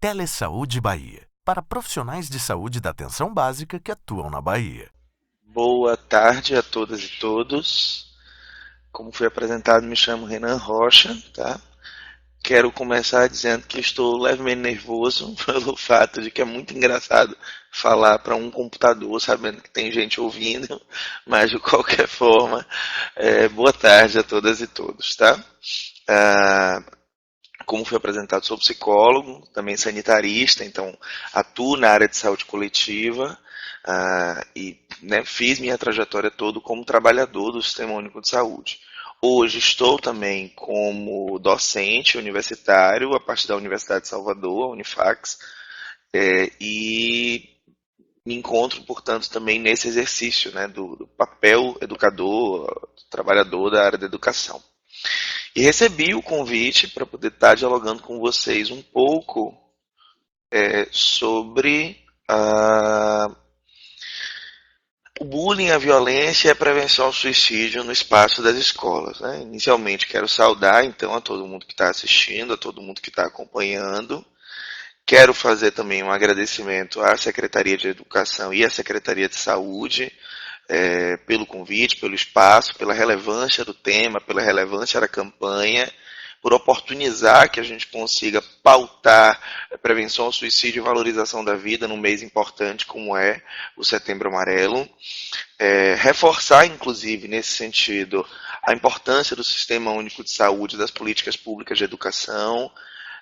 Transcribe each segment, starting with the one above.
Telesaúde Bahia, para profissionais de saúde da atenção básica que atuam na Bahia. Boa tarde a todas e todos. Como foi apresentado, me chamo Renan Rocha, tá? Quero começar dizendo que estou levemente nervoso pelo fato de que é muito engraçado falar para um computador, sabendo que tem gente ouvindo, mas de qualquer forma, boa tarde a todas e todos, tá? Como foi apresentado, sou psicólogo, também sanitarista, então atuo na área de saúde coletiva e fiz minha trajetória toda como trabalhador do Sistema Único de Saúde. Hoje estou também como docente universitário a partir da Universidade de Salvador, a Unifax, e me encontro, portanto, também nesse exercício do papel educador, trabalhador da área da educação. E recebi o convite para poder estar dialogando com vocês um pouco sobre o bullying, a violência e a prevenção ao suicídio no espaço das escolas. Né? Inicialmente, quero saudar então a todo mundo que está assistindo, a todo mundo que está acompanhando. Quero fazer também um agradecimento à Secretaria de Educação e à Secretaria de Saúde pelo convite, pelo espaço, pela relevância do tema, pela relevância da campanha, por oportunizar que a gente consiga pautar a prevenção ao suicídio e valorização da vida num mês importante como é o Setembro Amarelo. Reforçar, inclusive, nesse sentido, a importância do Sistema Único de Saúde, das políticas públicas de educação,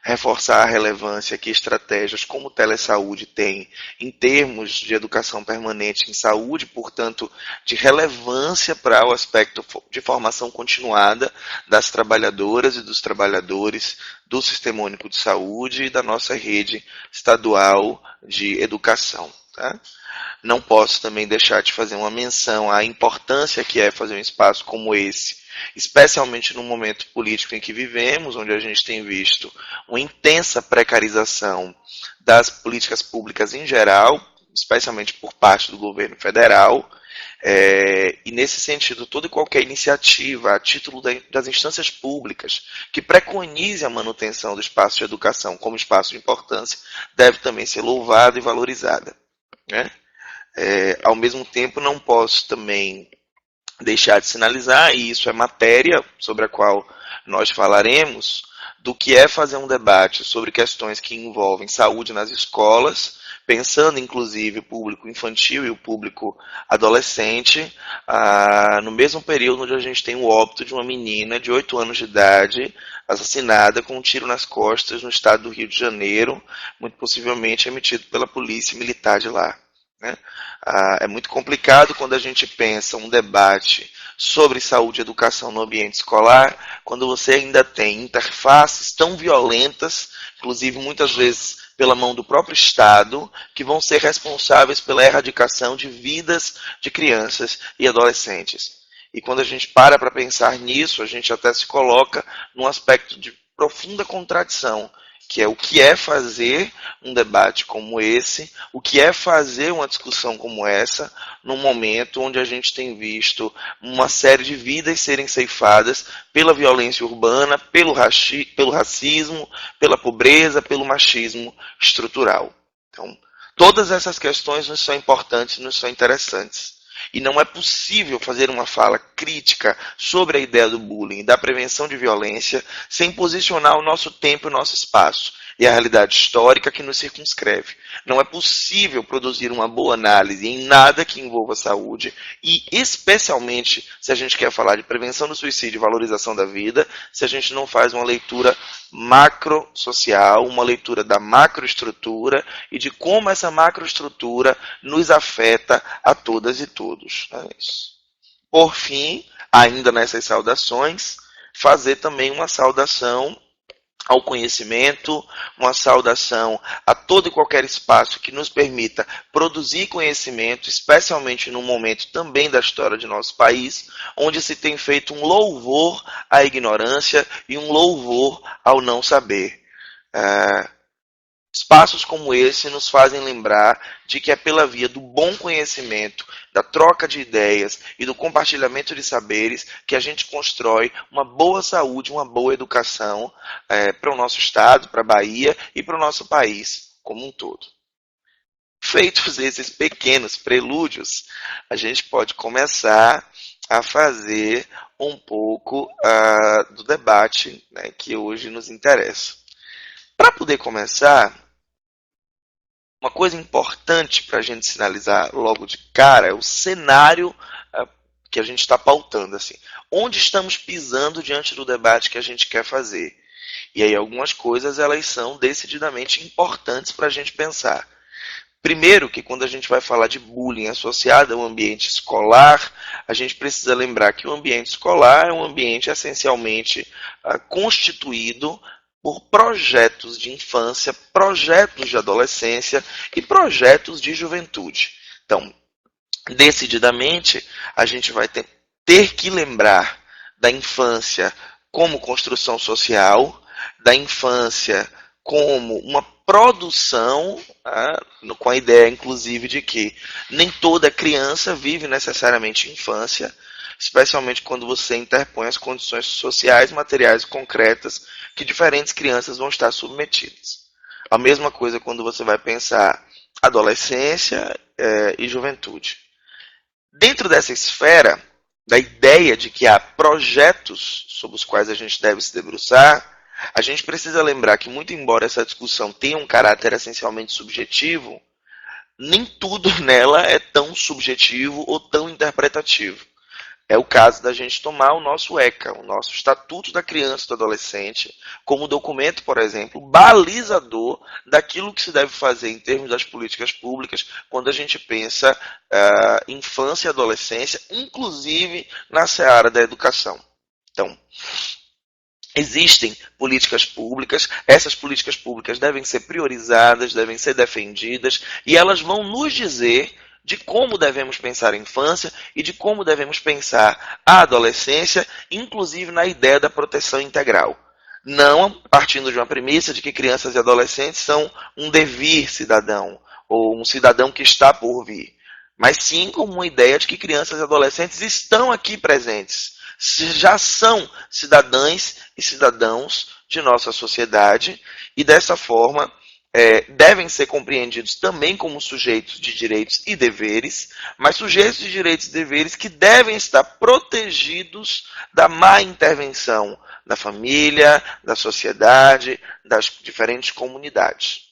reforçar a relevância que estratégias como o telesaúde têm em termos de educação permanente em saúde, portanto, de relevância para o aspecto de formação continuada das trabalhadoras e dos trabalhadores do Sistema Único de Saúde e da nossa rede estadual de educação. Tá? Não posso também deixar de fazer uma menção à importância que é fazer um espaço como esse, especialmente no momento político em que vivemos, onde a gente tem visto uma intensa precarização das políticas públicas em geral, especialmente por parte do governo federal, e nesse sentido, toda e qualquer iniciativa a título das instâncias públicas que preconize a manutenção do espaço de educação como espaço de importância deve também ser louvada e valorizada. Né? Ao mesmo tempo, não posso também deixar de sinalizar, e isso é matéria sobre a qual nós falaremos, do que é fazer um debate sobre questões que envolvem saúde nas escolas, pensando inclusive o público infantil e o público adolescente, no mesmo período onde a gente tem o óbito de uma menina de 8 anos de idade assassinada com um tiro nas costas no estado do Rio de Janeiro, muito possivelmente emitido pela polícia militar de lá. Né? É muito complicado quando a gente pensa um debate sobre saúde e educação no ambiente escolar, quando você ainda tem interfaces tão violentas, inclusive muitas vezes pela mão do próprio Estado, que vão ser responsáveis pela erradicação de vidas de crianças e adolescentes. E quando a gente para pensar nisso, a gente até se coloca num aspecto de profunda contradição, que é o que é fazer um debate como esse, o que é fazer uma discussão como essa, num momento onde a gente tem visto uma série de vidas serem ceifadas pela violência urbana, pelo racismo, pela pobreza, pelo machismo estrutural. Então, todas essas questões nos são importantes, nos são interessantes. E não é possível fazer uma fala crítica sobre a ideia do bullying e da prevenção de violência sem posicionar o nosso tempo e o nosso espaço e a realidade histórica que nos circunscreve. Não é possível produzir uma boa análise em nada que envolva saúde e, especialmente, se a gente quer falar de prevenção do suicídio e valorização da vida, se a gente não faz uma leitura macro-social, uma leitura da macroestrutura e de como essa macroestrutura nos afeta a todas e todos. É isso. Por fim, ainda nessas saudações, fazer também uma saudação ao conhecimento, uma saudação a todo e qualquer espaço que nos permita produzir conhecimento, especialmente num momento também da história de nosso país, onde se tem feito um louvor à ignorância e um louvor ao não saber. espaços como esse nos fazem lembrar de que é pela via do bom conhecimento, da troca de ideias e do compartilhamento de saberes que a gente constrói uma boa saúde, uma boa educação para o nosso estado, para a Bahia e para o nosso país como um todo. Feitos esses pequenos prelúdios, a gente pode começar a fazer um pouco do debate, né, que hoje nos interessa. Para poder começar, uma coisa importante para a gente sinalizar logo de cara é o cenário que a gente está pautando. Assim. Onde estamos pisando diante do debate que a gente quer fazer? E aí algumas coisas elas são decididamente importantes para a gente pensar. Primeiro, que quando a gente vai falar de bullying associado ao ambiente escolar, a gente precisa lembrar que o ambiente escolar é um ambiente essencialmente constituído por projetos de infância, projetos de adolescência e projetos de juventude. Então, decididamente, a gente vai ter que lembrar da infância como construção social, da infância como uma produção, com a ideia, inclusive, de que nem toda criança vive necessariamente infância, especialmente quando você interpõe as condições sociais, materiais e concretas que diferentes crianças vão estar submetidas. A mesma coisa quando você vai pensar adolescência e juventude. Dentro dessa esfera, da ideia de que há projetos sobre os quais a gente deve se debruçar, a gente precisa lembrar que, muito embora essa discussão tenha um caráter essencialmente subjetivo, nem tudo nela é tão subjetivo ou tão interpretativo. É o caso da gente tomar o nosso ECA, o nosso Estatuto da Criança e do Adolescente, como documento, por exemplo, balizador daquilo que se deve fazer em termos das políticas públicas quando a gente pensa infância e adolescência, inclusive na seara da educação. Então, existem políticas públicas, essas políticas públicas devem ser priorizadas, devem ser defendidas, e elas vão nos dizer de como devemos pensar a infância e de como devemos pensar a adolescência, inclusive na ideia da proteção integral. Não partindo de uma premissa de que crianças e adolescentes são um devir cidadão, ou um cidadão que está por vir, mas sim como uma ideia de que crianças e adolescentes estão aqui presentes, já são cidadãs e cidadãos de nossa sociedade e, dessa forma, devem ser compreendidos também como sujeitos de direitos e deveres, mas sujeitos de direitos e deveres que devem estar protegidos da má intervenção da família, da sociedade, das diferentes comunidades.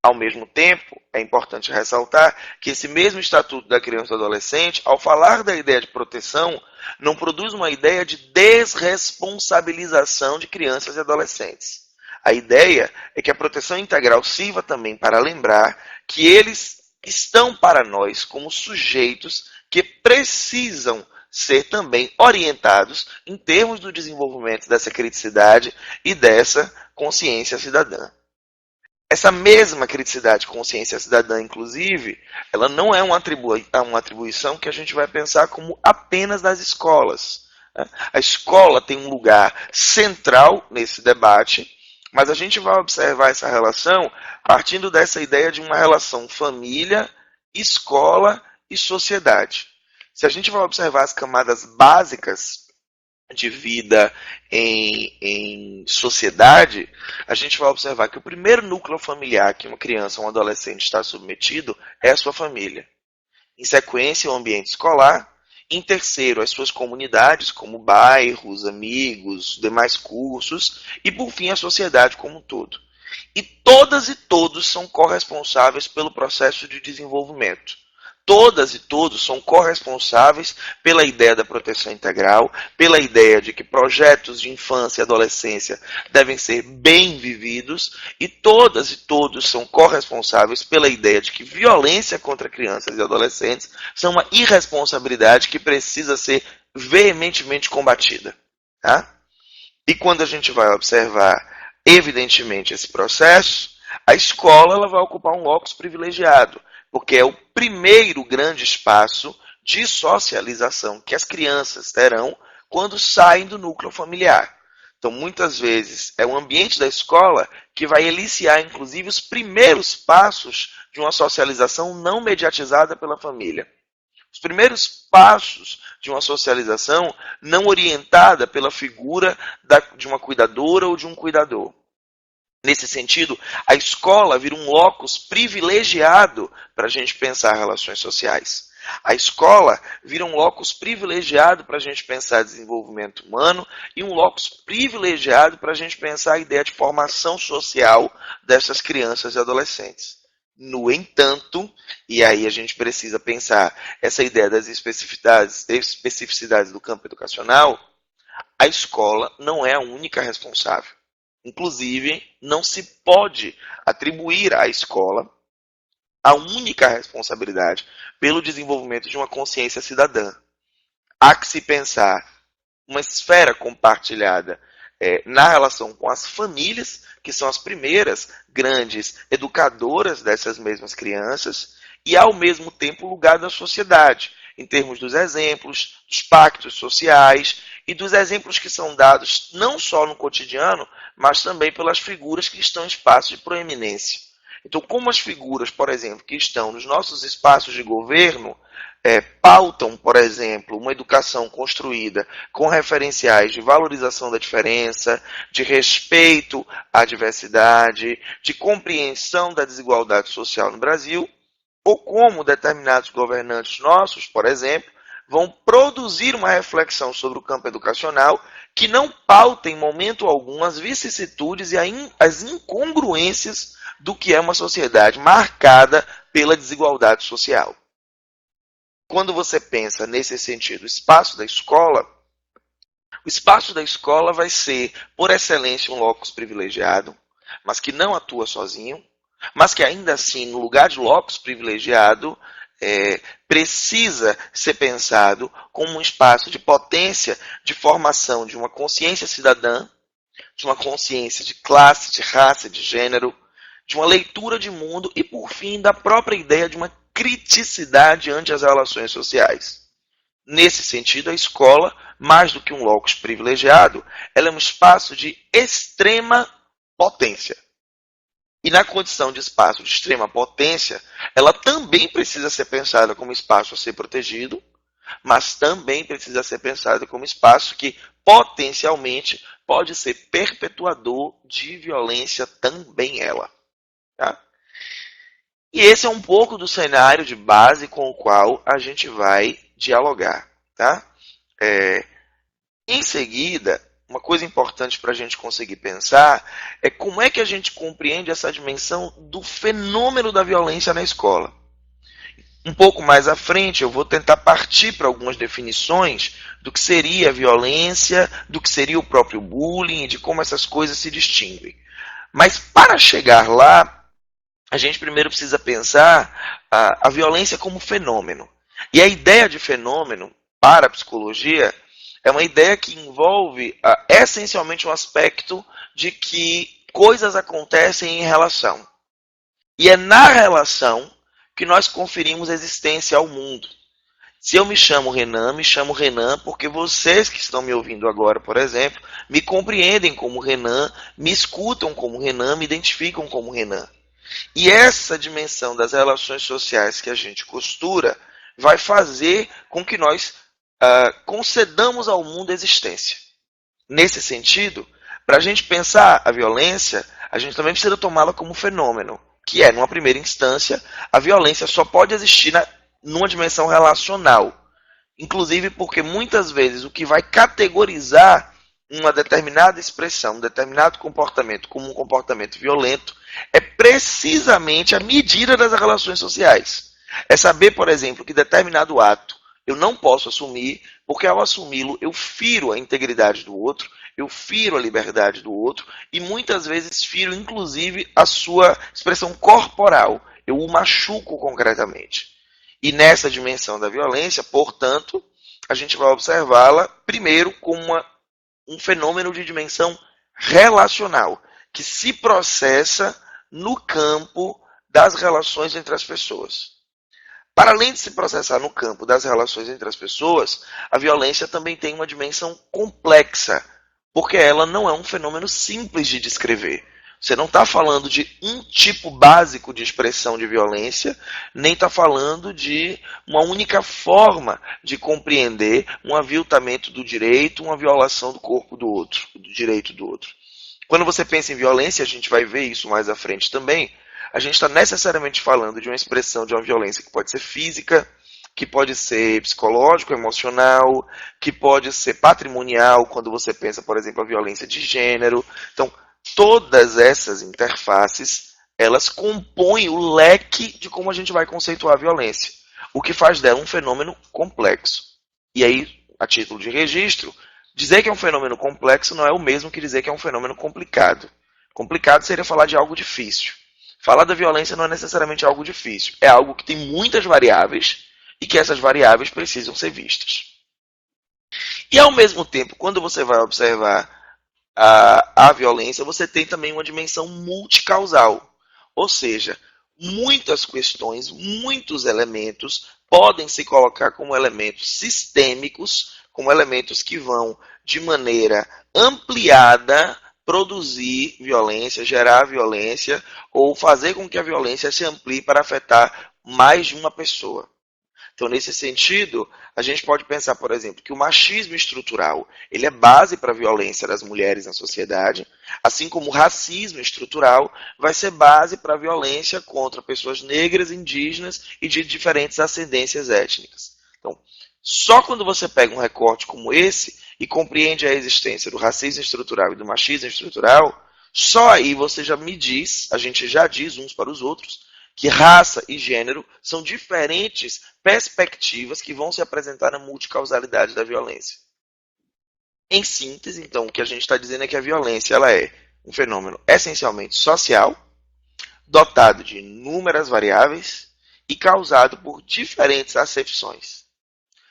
Ao mesmo tempo, é importante ressaltar que esse mesmo Estatuto da Criança e do Adolescente, ao falar da ideia de proteção, não produz uma ideia de desresponsabilização de crianças e adolescentes. A ideia é que a proteção integral sirva também para lembrar que eles estão para nós como sujeitos que precisam ser também orientados em termos do desenvolvimento dessa criticidade e dessa consciência cidadã. Essa mesma criticidade e consciência cidadã, inclusive, ela não é uma atribuição que a gente vai pensar como apenas das escolas. A escola tem um lugar central nesse debate, mas a gente vai observar essa relação partindo dessa ideia de uma relação família, escola e sociedade. Se a gente vai observar as camadas básicas de vida em sociedade, a gente vai observar que o primeiro núcleo familiar que uma criança ou um adolescente está submetido é a sua família. Em sequência, o ambiente escolar. Em terceiro, as suas comunidades, como bairros, amigos, demais cursos. E, por fim, a sociedade como um todo. E todas e todos são corresponsáveis pelo processo de desenvolvimento. Todas e todos são corresponsáveis pela ideia da proteção integral, pela ideia de que projetos de infância e adolescência devem ser bem vividos, e todas e todos são corresponsáveis pela ideia de que violência contra crianças e adolescentes são uma irresponsabilidade que precisa ser veementemente combatida. Tá? E quando a gente vai observar, evidentemente, esse processo, a escola ela vai ocupar um locus privilegiado, porque é o primeiro grande espaço de socialização que as crianças terão quando saem do núcleo familiar. Então, muitas vezes, é o ambiente da escola que vai eliciar, inclusive, os primeiros passos de uma socialização não mediatizada pela família. Os primeiros passos de uma socialização não orientada pela figura de uma cuidadora ou de um cuidador. Nesse sentido, a escola vira um locus privilegiado para a gente pensar relações sociais. A escola vira um locus privilegiado para a gente pensar desenvolvimento humano e um locus privilegiado para a gente pensar a ideia de formação social dessas crianças e adolescentes. No entanto, e aí a gente precisa pensar essa ideia das especificidades do campo educacional, a escola não é a única responsável. Inclusive, não se pode atribuir à escola a única responsabilidade pelo desenvolvimento de uma consciência cidadã. Há que se pensar uma esfera compartilhada na relação com as famílias, que são as primeiras grandes educadoras dessas mesmas crianças, e ao mesmo tempo o lugar da sociedade, em termos dos exemplos, dos pactos sociais e dos exemplos que são dados não só no cotidiano, mas também pelas figuras que estão em espaços de proeminência. Então, como as figuras, por exemplo, que estão nos nossos espaços de governo, pautam, por exemplo, uma educação construída com referenciais de valorização da diferença, de respeito à diversidade, de compreensão da desigualdade social no Brasil, ou como determinados governantes nossos, por exemplo, vão produzir uma reflexão sobre o campo educacional que não pauta em momento algum as vicissitudes e as incongruências do que é uma sociedade marcada pela desigualdade social. Quando você pensa nesse sentido, o espaço da escola vai ser, por excelência, um locus privilegiado, mas que não atua sozinho, mas que ainda assim, no lugar de locus privilegiado, precisa ser pensado como um espaço de potência de formação de uma consciência cidadã, de uma consciência de classe, de raça, de gênero, de uma leitura de mundo e, por fim, da própria ideia de uma criticidade ante as relações sociais. Nesse sentido, a escola, mais do que um locus privilegiado, ela é um espaço de extrema potência. E na condição de espaço de extrema potência, ela também precisa ser pensada como espaço a ser protegido, mas também precisa ser pensada como espaço que potencialmente pode ser perpetuador de violência também ela. Tá? E esse é um pouco do cenário de base com o qual a gente vai dialogar. Tá? Em seguida, uma coisa importante para a gente conseguir pensar é como é que a gente compreende essa dimensão do fenômeno da violência na escola. Um pouco mais à frente, eu vou tentar partir para algumas definições do que seria a violência, do que seria o próprio bullying e de como essas coisas se distinguem. Mas para chegar lá, a gente primeiro precisa pensar a violência como fenômeno. E a ideia de fenômeno, para a psicologia, é uma ideia que envolve essencialmente um aspecto de que coisas acontecem em relação. E é na relação que nós conferimos existência ao mundo. Se eu me chamo Renan porque vocês que estão me ouvindo agora, por exemplo, me compreendem como Renan, me escutam como Renan, me identificam como Renan. E essa dimensão das relações sociais que a gente costura vai fazer com que nós concedamos ao mundo existência. Nesse sentido, para a gente pensar a violência, a gente também precisa tomá-la como fenômeno, que é, numa primeira instância, a violência só pode existir numa dimensão relacional. Inclusive porque muitas vezes o que vai categorizar uma determinada expressão, um determinado comportamento como um comportamento violento, é precisamente a medida das relações sociais. É saber, por exemplo, que determinado ato eu não posso assumir, porque ao assumi-lo eu firo a integridade do outro, eu firo a liberdade do outro e muitas vezes firo inclusive a sua expressão corporal, eu o machuco concretamente. E nessa dimensão da violência, portanto, a gente vai observá-la primeiro como um fenômeno de dimensão relacional, que se processa no campo das relações entre as pessoas. Para além de se processar no campo das relações entre as pessoas, a violência também tem uma dimensão complexa, porque ela não é um fenômeno simples de descrever. Você não está falando de um tipo básico de expressão de violência, nem está falando de uma única forma de compreender um aviltamento do direito, uma violação do corpo do outro, do direito do outro. Quando você pensa em violência, a gente vai ver isso mais à frente também, a gente está necessariamente falando de uma expressão de uma violência que pode ser física, que pode ser psicológico, emocional, que pode ser patrimonial, quando você pensa, por exemplo, a violência de gênero. Então, todas essas interfaces, elas compõem o leque de como a gente vai conceituar a violência, o que faz dela um fenômeno complexo. E aí, a título de registro, dizer que é um fenômeno complexo não é o mesmo que dizer que é um fenômeno complicado. Complicado seria falar de algo difícil. Falar da violência não é necessariamente algo difícil, é algo que tem muitas variáveis e que essas variáveis precisam ser vistas. E ao mesmo tempo, quando você vai observar a violência, você tem também uma dimensão multicausal. Ou seja, muitas questões, muitos elementos podem se colocar como elementos sistêmicos, como elementos que vão, de maneira ampliada, produzir violência, gerar violência, ou fazer com que a violência se amplie para afetar mais de uma pessoa. Então, nesse sentido, a gente pode pensar, por exemplo, que o machismo estrutural ele é base para a violência das mulheres na sociedade, assim como o racismo estrutural vai ser base para a violência contra pessoas negras, indígenas e de diferentes ascendências étnicas. Então, só quando você pega um recorte como esse e compreende a existência do racismo estrutural e do machismo estrutural, só aí você já me diz, a gente já diz uns para os outros, que raça e gênero são diferentes perspectivas que vão se apresentar na multicausalidade da violência. Em síntese, então, o que a gente está dizendo é que a violência ela é um fenômeno essencialmente social, dotado de inúmeras variáveis e causado por diferentes acepções.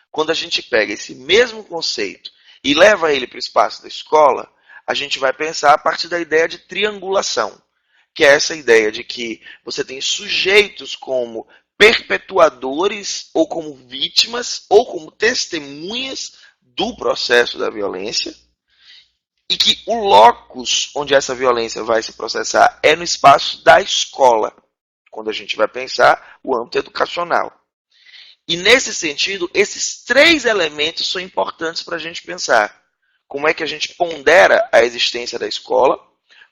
Quando a gente pega esse mesmo conceito e leva ele para o espaço da escola, a gente vai pensar a partir da ideia de triangulação, que é essa ideia de que você tem sujeitos como perpetuadores ou como vítimas ou como testemunhas do processo da violência e que o locus onde essa violência vai se processar é no espaço da escola, quando a gente vai pensar o âmbito educacional. E nesse sentido, esses três elementos são importantes para a gente pensar. Como é que a gente pondera a existência da escola,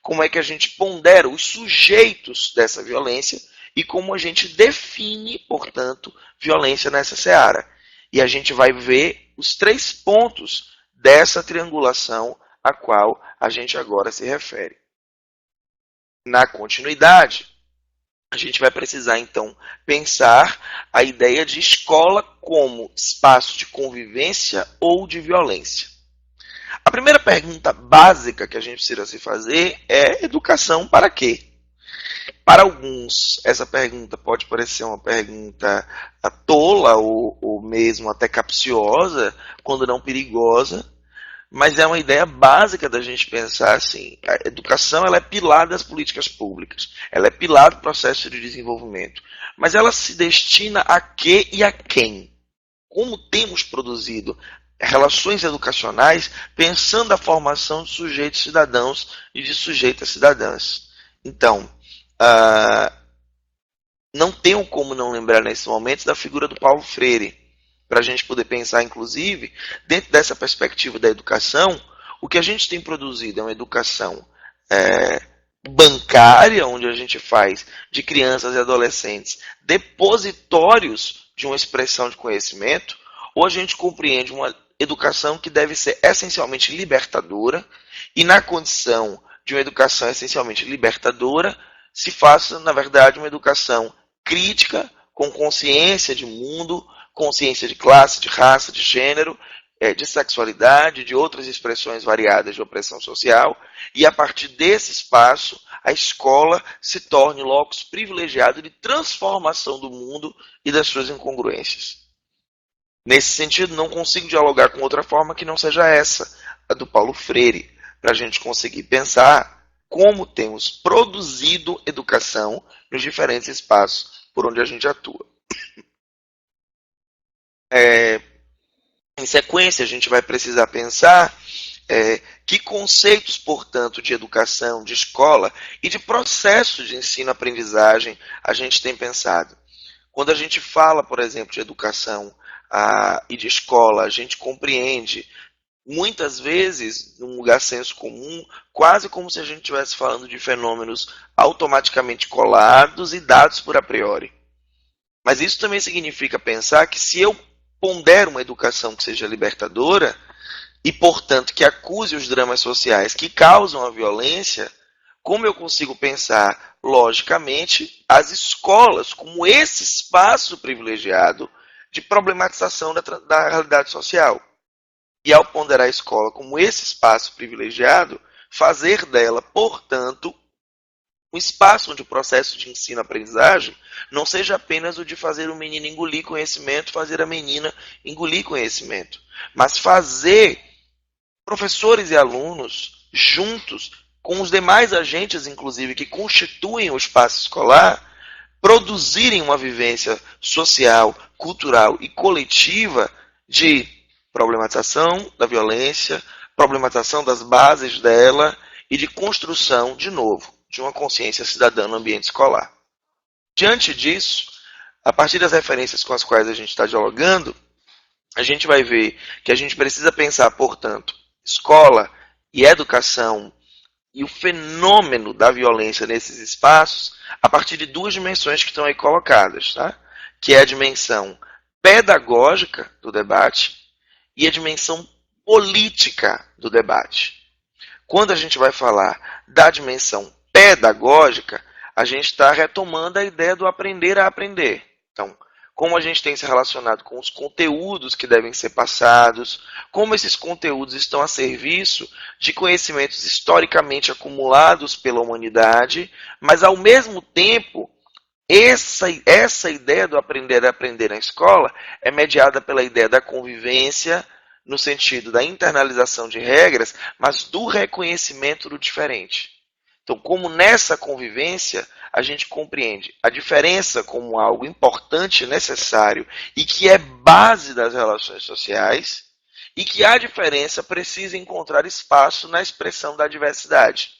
como é que a gente pondera os sujeitos dessa violência e como a gente define, portanto, violência nessa seara. E a gente vai ver os três pontos dessa triangulação a qual a gente agora se refere. Na continuidade, a gente vai precisar, então, pensar a ideia de escola como espaço de convivência ou de violência. A primeira pergunta básica que a gente precisa se fazer é educação para quê? Para alguns, essa pergunta pode parecer uma pergunta tola ou mesmo até capciosa, quando não perigosa, mas é uma ideia básica da gente pensar assim, a educação ela é pilar das políticas públicas, ela é pilar do processo de desenvolvimento, mas ela se destina a quê e a quem? Como temos produzido relações educacionais pensando a formação de sujeitos cidadãos e de sujeitas cidadãs. Então, não tenho como não lembrar nesse momento da figura do Paulo Freire, para a gente poder pensar, inclusive, dentro dessa perspectiva da educação, o que a gente tem produzido é uma educação bancária, onde a gente faz de crianças e adolescentes depositórios de uma expressão de conhecimento, ou a gente compreende uma educação que deve ser essencialmente libertadora, e na condição de uma educação essencialmente libertadora, se faça, na verdade, uma educação crítica, com consciência de mundo, consciência de classe, de raça, de gênero, de sexualidade, de outras expressões variadas de opressão social, e a partir desse espaço, a escola se torne locus privilegiado de transformação do mundo e das suas incongruências. Nesse sentido, não consigo dialogar com outra forma que não seja essa, a do Paulo Freire, para a gente conseguir pensar como temos produzido educação nos diferentes espaços por onde a gente atua. Em sequência, a gente vai precisar pensar Que conceitos, portanto, de educação, de escola e de processo de ensino-aprendizagem a gente tem pensado? Quando a gente fala, por exemplo, de educação e de escola, a gente compreende, muitas vezes, num lugar senso comum, quase como se a gente estivesse falando de fenômenos automaticamente colados e dados por a priori. Mas isso também significa pensar que se eu pondero uma educação que seja libertadora, e, portanto, que acuse os dramas sociais que causam a violência, como eu consigo pensar, logicamente, as escolas como esse espaço privilegiado de problematização da realidade social. E, ao ponderar a escola como esse espaço privilegiado, fazer dela, portanto, um espaço onde o processo de ensino-aprendizagem não seja apenas o de fazer o menino engolir conhecimento, fazer a menina engolir conhecimento, mas fazer professores e alunos, juntos com os demais agentes, inclusive, que constituem o espaço escolar, produzirem uma vivência social, cultural e coletiva de problematização da violência, problematização das bases dela e de construção, de novo, de uma consciência cidadã no ambiente escolar. Diante disso, a partir das referências com as quais a gente está dialogando, a gente vai ver que a gente precisa pensar, portanto, escola e educação e o fenômeno da violência nesses espaços a partir de duas dimensões que estão aí colocadas, tá? Que é a dimensão pedagógica do debate e a dimensão política do debate. Quando a gente vai falar da dimensão pedagógica, a gente está retomando a ideia do aprender a aprender. Então, como a gente tem se relacionado com os conteúdos que devem ser passados, como esses conteúdos estão a serviço de conhecimentos historicamente acumulados pela humanidade, mas ao mesmo tempo, essa ideia do aprender a aprender na escola é mediada pela ideia da convivência, no sentido da internalização de regras, mas do reconhecimento do diferente. Então, como nessa convivência, a gente compreende a diferença como algo importante, necessário e que é base das relações sociais, e que a diferença precisa encontrar espaço na expressão da diversidade.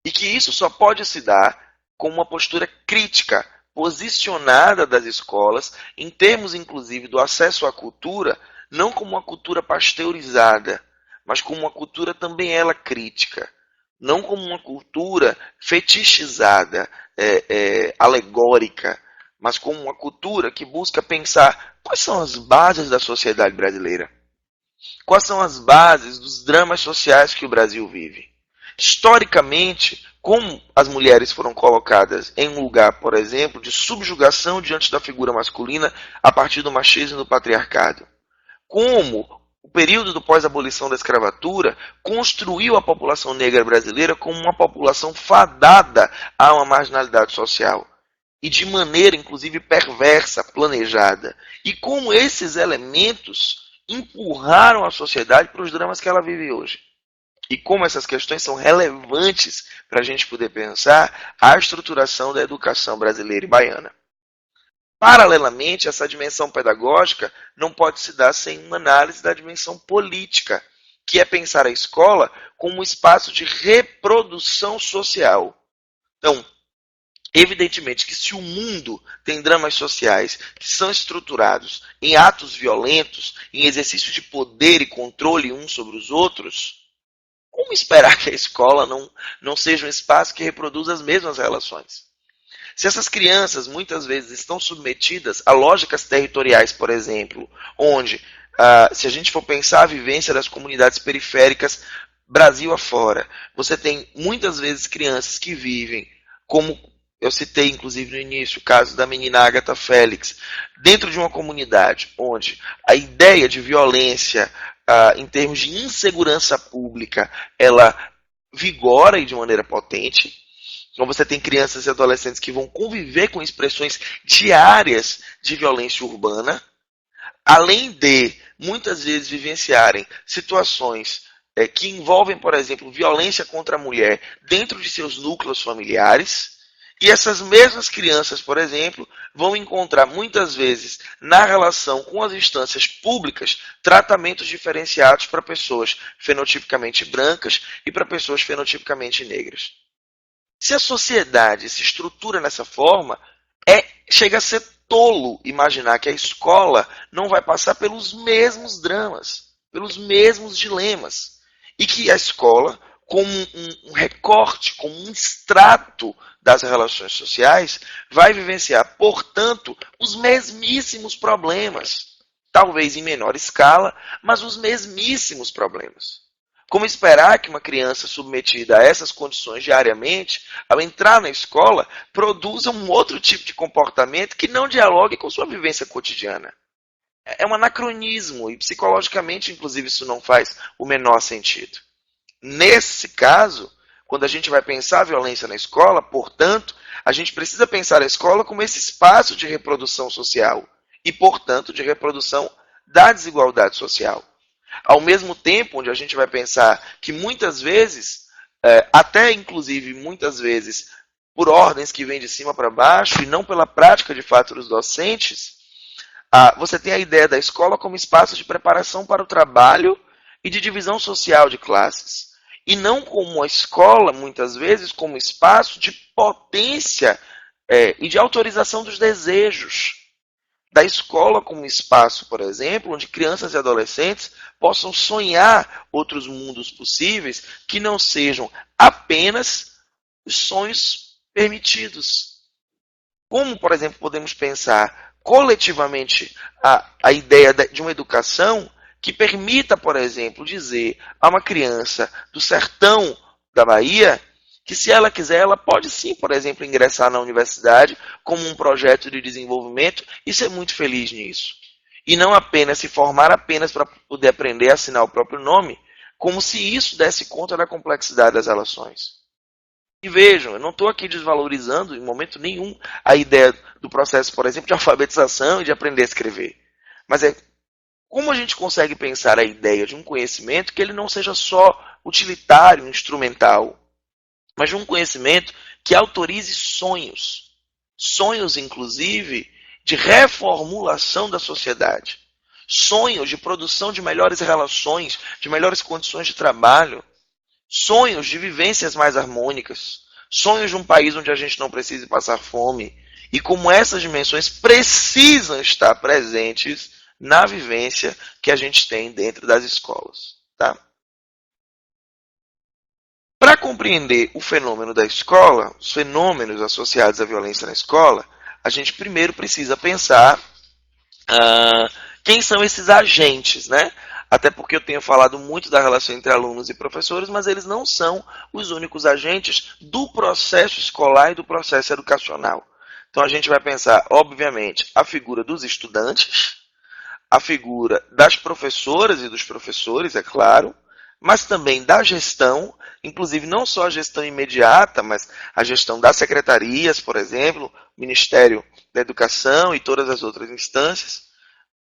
E que isso só pode se dar com uma postura crítica, posicionada das escolas, em termos inclusive do acesso à cultura, não como uma cultura pasteurizada, mas como uma cultura também ela crítica. Não como uma cultura fetichizada, alegórica, mas como uma cultura que busca pensar quais são as bases da sociedade brasileira. Quais são as bases dos dramas sociais que o Brasil vive. Historicamente, como as mulheres foram colocadas em um lugar, por exemplo, de subjugação diante da figura masculina a partir do machismo e do patriarcado. Como o período do pós-abolição da escravatura construiu a população negra brasileira como uma população fadada a uma marginalidade social. E de maneira, inclusive, perversa, planejada. E como esses elementos empurraram a sociedade para os dramas que ela vive hoje. E como essas questões são relevantes para a gente poder pensar a estruturação da educação brasileira e baiana. Paralelamente, essa dimensão pedagógica não pode se dar sem uma análise da dimensão política, que é pensar a escola como um espaço de reprodução social. Então, evidentemente que se o mundo tem dramas sociais que são estruturados em atos violentos, em exercício de poder e controle uns sobre os outros, como esperar que a escola não seja um espaço que reproduza as mesmas relações? Se essas crianças muitas vezes estão submetidas a lógicas territoriais, por exemplo, onde, se a gente for pensar a vivência das comunidades periféricas Brasil afora, você tem muitas vezes crianças que vivem, como eu citei inclusive no início, o caso da menina Agatha Félix, dentro de uma comunidade onde a ideia de violência, em termos de insegurança pública, ela vigora e de maneira potente. Então você tem crianças e adolescentes que vão conviver com expressões diárias de violência urbana, além de, muitas vezes, vivenciarem situações que envolvem, por exemplo, violência contra a mulher dentro de seus núcleos familiares, E essas mesmas crianças, por exemplo, vão encontrar muitas vezes na relação com as instâncias públicas tratamentos diferenciados para pessoas fenotipicamente brancas e para pessoas fenotipicamente negras. Se a sociedade se estrutura nessa forma, chega a ser tolo imaginar que a escola não vai passar pelos mesmos dramas, pelos mesmos dilemas. E que a escola, como um recorte, como um extrato das relações sociais, vai vivenciar, portanto, os mesmíssimos problemas. Talvez em menor escala, mas os mesmíssimos problemas. Como esperar que uma criança submetida a essas condições diariamente, ao entrar na escola, produza um outro tipo de comportamento que não dialogue com sua vivência cotidiana? É um anacronismo e psicologicamente, inclusive, isso não faz o menor sentido. Nesse caso, quando a gente vai pensar a violência na escola, portanto, a gente precisa pensar a escola como esse espaço de reprodução social e, portanto, de reprodução da desigualdade social. Ao mesmo tempo, onde a gente vai pensar que muitas vezes, até inclusive muitas vezes, por ordens que vêm de cima para baixo e não pela prática de fato dos docentes, você tem a ideia da escola como espaço de preparação para o trabalho e de divisão social de classes. E não como a escola, muitas vezes, como espaço de potência e de autorização dos desejos. Da escola como espaço, por exemplo, onde crianças e adolescentes possam sonhar outros mundos possíveis que não sejam apenas os sonhos permitidos. Como, por exemplo, podemos pensar coletivamente a ideia de uma educação que permita, por exemplo, dizer a uma criança do sertão da Bahia que, se ela quiser, ela pode sim, por exemplo, ingressar na universidade como um projeto de desenvolvimento e ser muito feliz nisso. E não apenas se formar apenas para poder aprender a assinar o próprio nome, como se isso desse conta da complexidade das relações. E vejam, eu não estou aqui desvalorizando em momento nenhum a ideia do processo, por exemplo, de alfabetização e de aprender a escrever. Mas como a gente consegue pensar a ideia de um conhecimento que ele não seja só utilitário, instrumental, mas de um conhecimento que autorize sonhos. Sonhos, inclusive, de reformulação da sociedade. Sonhos de produção de melhores relações, de melhores condições de trabalho. Sonhos de vivências mais harmônicas. Sonhos de um país onde a gente não precise passar fome. E como essas dimensões precisam estar presentes na vivência que a gente tem dentro das escolas. Tá? Para compreender o fenômeno da escola, os fenômenos associados à violência na escola, a gente primeiro precisa pensar quem são esses agentes, né? Até porque eu tenho falado muito da relação entre alunos e professores, mas eles não são os únicos agentes do processo escolar e do processo educacional. Então a gente vai pensar, obviamente, a figura dos estudantes, a figura das professoras e dos professores, é claro, mas também da gestão, inclusive não só a gestão imediata, mas a gestão das secretarias, por exemplo, Ministério da Educação e todas as outras instâncias,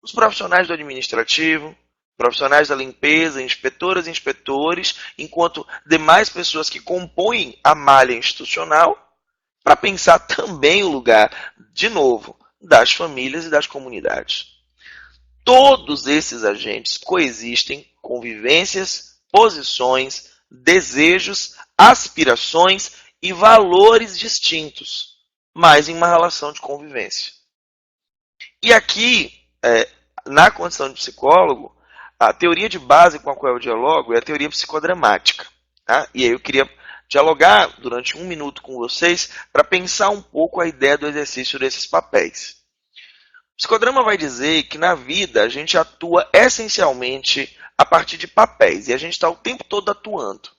os profissionais do administrativo, profissionais da limpeza, inspetoras e inspetores, enquanto demais pessoas que compõem a malha institucional, para pensar também o lugar, de novo, das famílias e das comunidades. Todos esses agentes coexistem com vivências, posições, desejos, aspirações e valores distintos, mas em uma relação de convivência. E aqui, na condição de psicólogo, a teoria de base com a qual eu dialogo é a teoria psicodramática. Tá? E aí eu queria dialogar durante 1 minuto com vocês para pensar um pouco a ideia do exercício desses papéis. O psicodrama vai dizer que na vida a gente atua essencialmente a partir de papéis, e a gente está o tempo todo atuando.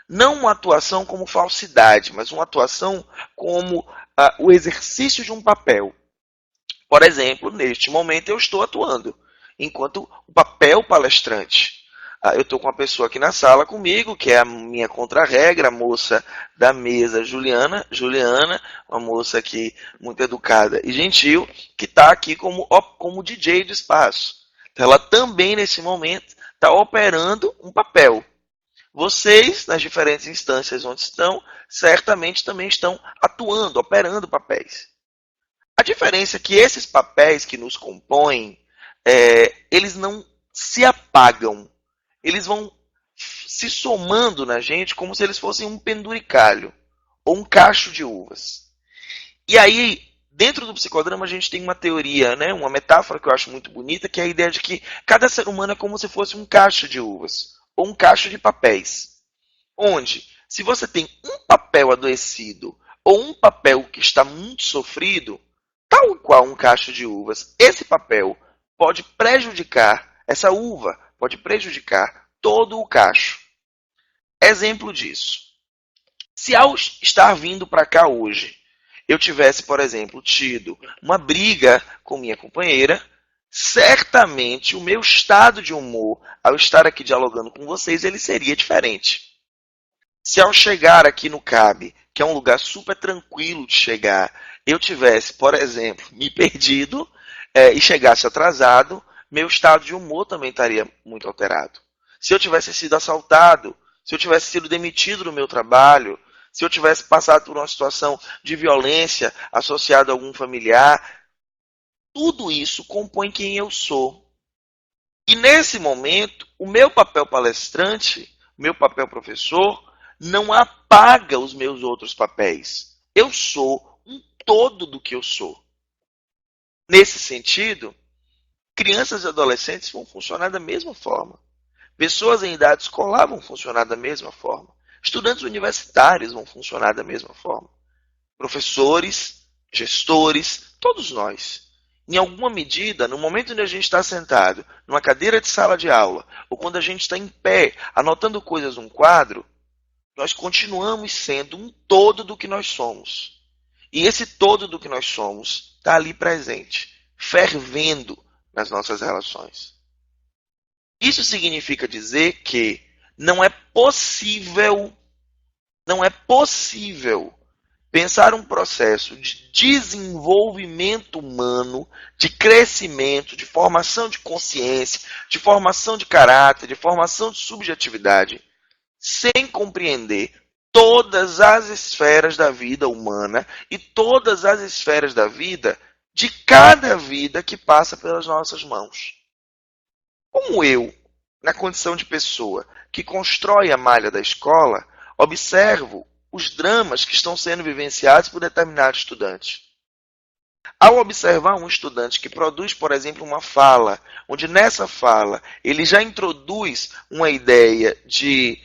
Não uma atuação como falsidade, mas uma atuação como o exercício de um papel. Por exemplo, neste momento eu estou atuando, enquanto o papel palestrante. Eu estou com uma pessoa aqui na sala comigo, que é a minha contra-regra, a moça da mesa, Juliana, uma moça aqui muito educada e gentil, que está aqui como DJ do espaço. Então, ela também, nesse momento, está operando um papel. Vocês, nas diferentes instâncias onde estão, certamente também estão atuando, operando papéis. A diferença é que esses papéis que nos compõem, eles não se apagam. Eles vão se somando na gente como se eles fossem um penduricalho ou um cacho de uvas. E aí, dentro do psicodrama, a gente tem uma teoria, né, uma metáfora que eu acho muito bonita, que é a ideia de que cada ser humano é como se fosse um cacho de uvas ou um cacho de papéis. Onde, se você tem um papel adoecido ou um papel que está muito sofrido, tal qual um cacho de uvas, esse papel pode prejudicar, essa uva pode prejudicar todo o cacho. Exemplo disso. Se ao estar vindo para cá hoje, eu tivesse, por exemplo, tido uma briga com minha companheira, certamente o meu estado de humor, ao estar aqui dialogando com vocês, ele seria diferente. Se ao chegar aqui no CAB, que é um lugar super tranquilo de chegar, eu tivesse, por exemplo, me perdido e chegasse atrasado, meu estado de humor também estaria muito alterado. Se eu tivesse sido assaltado, se eu tivesse sido demitido do meu trabalho, se eu tivesse passado por uma situação de violência associada a algum familiar, tudo isso compõe quem eu sou. E nesse momento, o meu papel palestrante, o meu papel professor, não apaga os meus outros papéis. Eu sou um todo do que eu sou. Nesse sentido, crianças e adolescentes vão funcionar da mesma forma. Pessoas em idade escolar vão funcionar da mesma forma. Estudantes universitários vão funcionar da mesma forma. Professores, gestores, todos nós. Em alguma medida, no momento em que a gente está sentado numa cadeira de sala de aula, ou quando a gente está em pé, anotando coisas num quadro, nós continuamos sendo um todo do que nós somos. E esse todo do que nós somos está ali presente, fervendo nas nossas relações. Isso significa dizer que não é possível pensar um processo de desenvolvimento humano, de crescimento, de formação de consciência, de formação de caráter, de formação de subjetividade, sem compreender todas as esferas da vida humana e todas as esferas da vida de cada vida que passa pelas nossas mãos. Como eu, na condição de pessoa que constrói a malha da escola, observo os dramas que estão sendo vivenciados por determinado estudante. Ao observar um estudante que produz, por exemplo, uma fala, onde nessa fala ele já introduz uma ideia de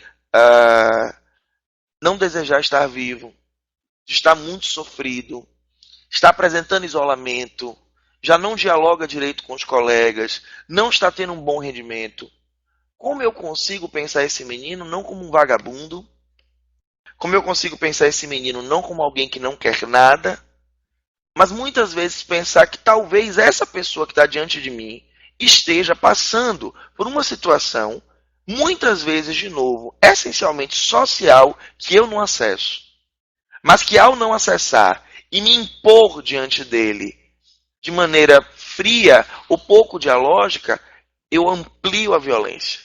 não desejar estar vivo, de estar muito sofrido, está apresentando isolamento, já não dialoga direito com os colegas, não está tendo um bom rendimento. Como eu consigo pensar esse menino não como um vagabundo? Como eu consigo pensar esse menino não como alguém que não quer nada? Mas muitas vezes pensar que talvez essa pessoa que está diante de mim esteja passando por uma situação, muitas vezes, de novo, essencialmente social, que eu não acesso. Mas que ao não acessar e me impor diante dele de maneira fria ou pouco dialógica, eu amplio a violência.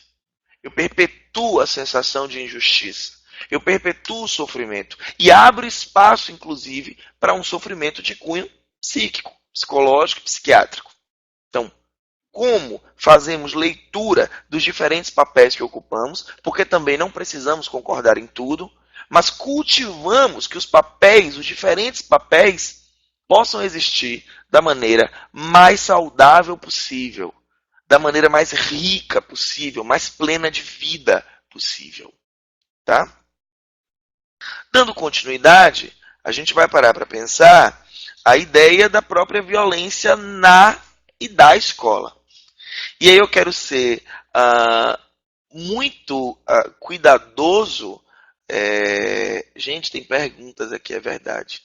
Eu perpetuo a sensação de injustiça. Eu perpetuo o sofrimento. E abro espaço, inclusive, para um sofrimento de cunho psíquico, psicológico e psiquiátrico. Então, como fazemos leitura dos diferentes papéis que ocupamos, porque também não precisamos concordar em tudo, mas cultivamos que os papéis, os diferentes papéis, possam existir da maneira mais saudável possível, da maneira mais rica possível, mais plena de vida possível. Tá? Dando continuidade, a gente vai parar para pensar a ideia da própria violência na e da escola. E aí eu quero ser muito cuidadoso. Gente, tem perguntas aqui, é verdade.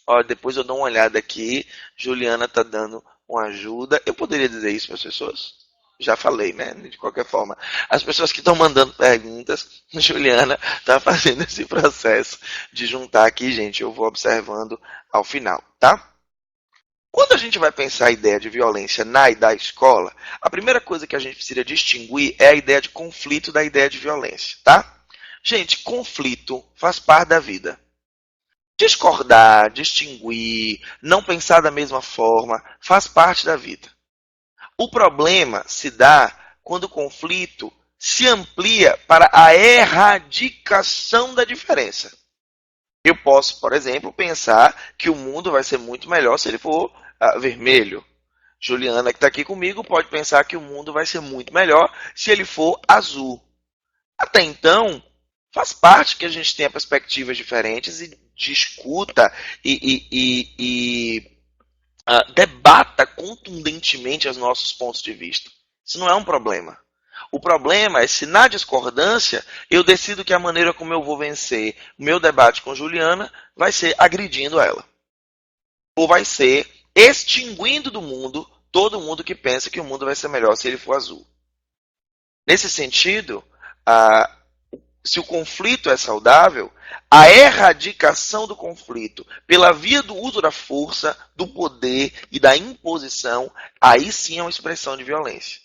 Ó, depois eu dou uma olhada aqui. Juliana está dando uma ajuda. Eu poderia dizer isso para as pessoas? Já falei, né? De qualquer forma. As pessoas que estão mandando perguntas, Juliana está fazendo esse processo de juntar aqui, gente. Eu vou observando ao final, tá? Quando a gente vai pensar a ideia de violência na e da escola, a primeira coisa que a gente precisa distinguir é a ideia de conflito da ideia de violência, tá? Gente, conflito faz parte da vida. Discordar, distinguir, não pensar da mesma forma, faz parte da vida. O problema se dá quando o conflito se amplia para a erradicação da diferença. Eu posso, por exemplo, pensar que o mundo vai ser muito melhor se ele for vermelho. Juliana, que está aqui comigo, pode pensar que o mundo vai ser muito melhor se ele for azul. Até então, faz parte que a gente tenha perspectivas diferentes e discuta e debata contundentemente os nossos pontos de vista. Isso não é um problema. O problema é se na discordância eu decido que a maneira como eu vou vencer o meu debate com Juliana vai ser agredindo ela. Ou vai ser extinguindo do mundo todo mundo que pensa que o mundo vai ser melhor se ele for azul. Nesse sentido, se o conflito é saudável, a erradicação do conflito pela via do uso da força, do poder e da imposição, aí sim é uma expressão de violência.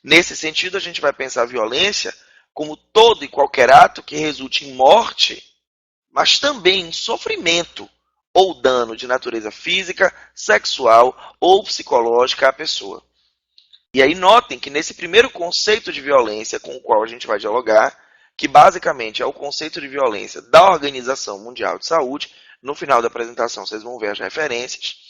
Nesse sentido, a gente vai pensar a violência como todo e qualquer ato que resulte em morte, mas também em sofrimento ou dano de natureza física, sexual ou psicológica à pessoa. E aí notem que nesse primeiro conceito de violência com o qual a gente vai dialogar, que basicamente é o conceito de violência da Organização Mundial de Saúde, no final da apresentação vocês vão ver as referências,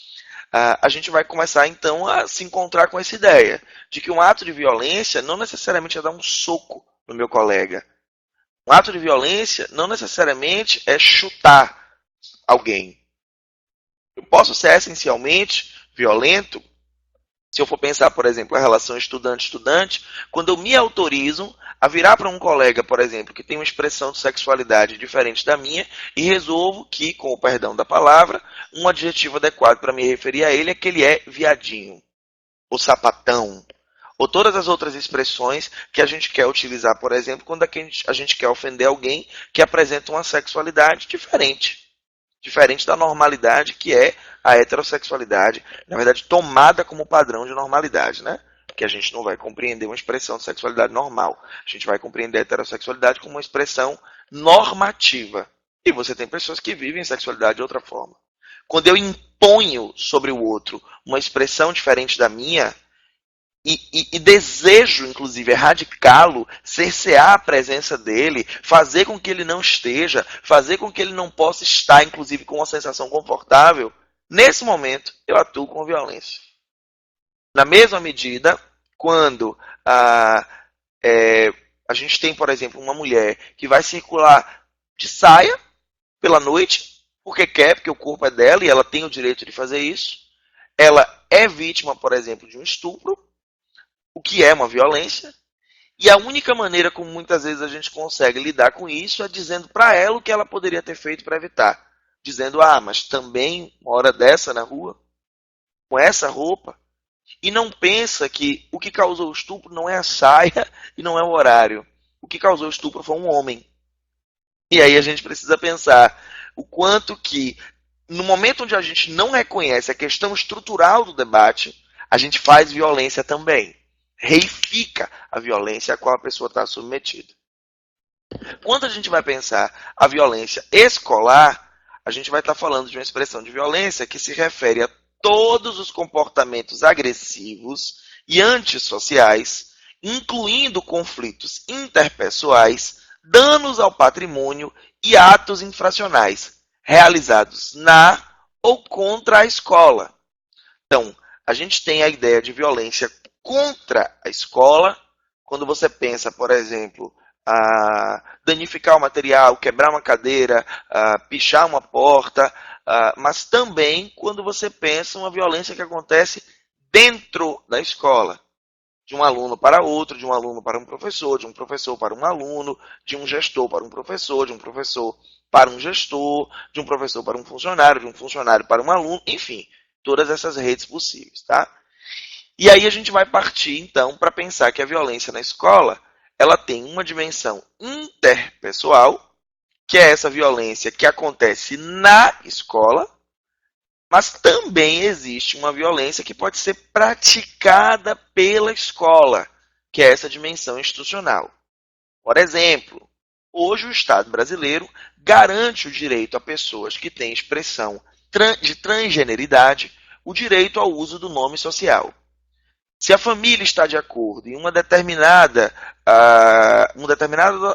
a gente vai começar então a se encontrar com essa ideia de que um ato de violência não necessariamente é dar um soco no meu colega. Um ato de violência não necessariamente é chutar alguém. Eu posso ser essencialmente violento se eu for pensar, por exemplo, a relação estudante-estudante, quando eu me autorizo a virar para um colega, por exemplo, que tem uma expressão de sexualidade diferente da minha e resolvo que, com o perdão da palavra, um adjetivo adequado para me referir a ele é que ele é viadinho, ou sapatão, ou todas as outras expressões que a gente quer utilizar, por exemplo, quando a gente quer ofender alguém que apresenta uma sexualidade diferente da normalidade que é a heterossexualidade, na verdade tomada como padrão de normalidade, né? Que a gente não vai compreender uma expressão de sexualidade normal. A gente vai compreender a heterossexualidade como uma expressão normativa. E você tem pessoas que vivem sexualidade de outra forma. Quando eu imponho sobre o outro uma expressão diferente da minha, e desejo, inclusive, erradicá-lo, cercear a presença dele, fazer com que ele não esteja, fazer com que ele não possa estar, inclusive, com uma sensação confortável, nesse momento eu atuo com violência. Na mesma medida, quando a gente tem, por exemplo, uma mulher que vai circular de saia pela noite, porque quer, porque o corpo é dela e ela tem o direito de fazer isso, ela é vítima, por exemplo, de um estupro, o que é uma violência, e a única maneira como muitas vezes a gente consegue lidar com isso é dizendo para ela o que ela poderia ter feito para evitar. Dizendo, mas também uma hora dessa na rua, com essa roupa, e não pensa que o que causou o estupro não é a saia e não é o horário. O que causou o estupro foi um homem. E aí a gente precisa pensar o quanto que, no momento onde a gente não reconhece a questão estrutural do debate, a gente faz violência também. Reifica a violência a qual a pessoa está submetida. Quando a gente vai pensar a violência escolar, a gente vai estar falando de uma expressão de violência que se refere a todos os comportamentos agressivos e antissociais, incluindo conflitos interpessoais, danos ao patrimônio e atos infracionais, realizados na ou contra a escola. Então, a gente tem a ideia de violência contra a escola, quando você pensa, por exemplo, danificar o material, quebrar uma cadeira, pichar uma porta, mas também quando você pensa uma violência que acontece dentro da escola, de um aluno para outro, de um aluno para um professor, de um professor para um aluno, de um gestor para um professor, de um professor para um gestor, de um professor para um funcionário, de um funcionário para um aluno, enfim, todas essas redes possíveis, tá? E aí a gente vai partir, então, para pensar que a violência na escola, ela tem uma dimensão interpessoal, que é essa violência que acontece na escola, mas também existe uma violência que pode ser praticada pela escola, que é essa dimensão institucional. Por exemplo, Hoje o Estado brasileiro garante o direito a pessoas que têm expressão de transgeneridade, o direito ao uso do nome social. Se a família está de acordo em um determinado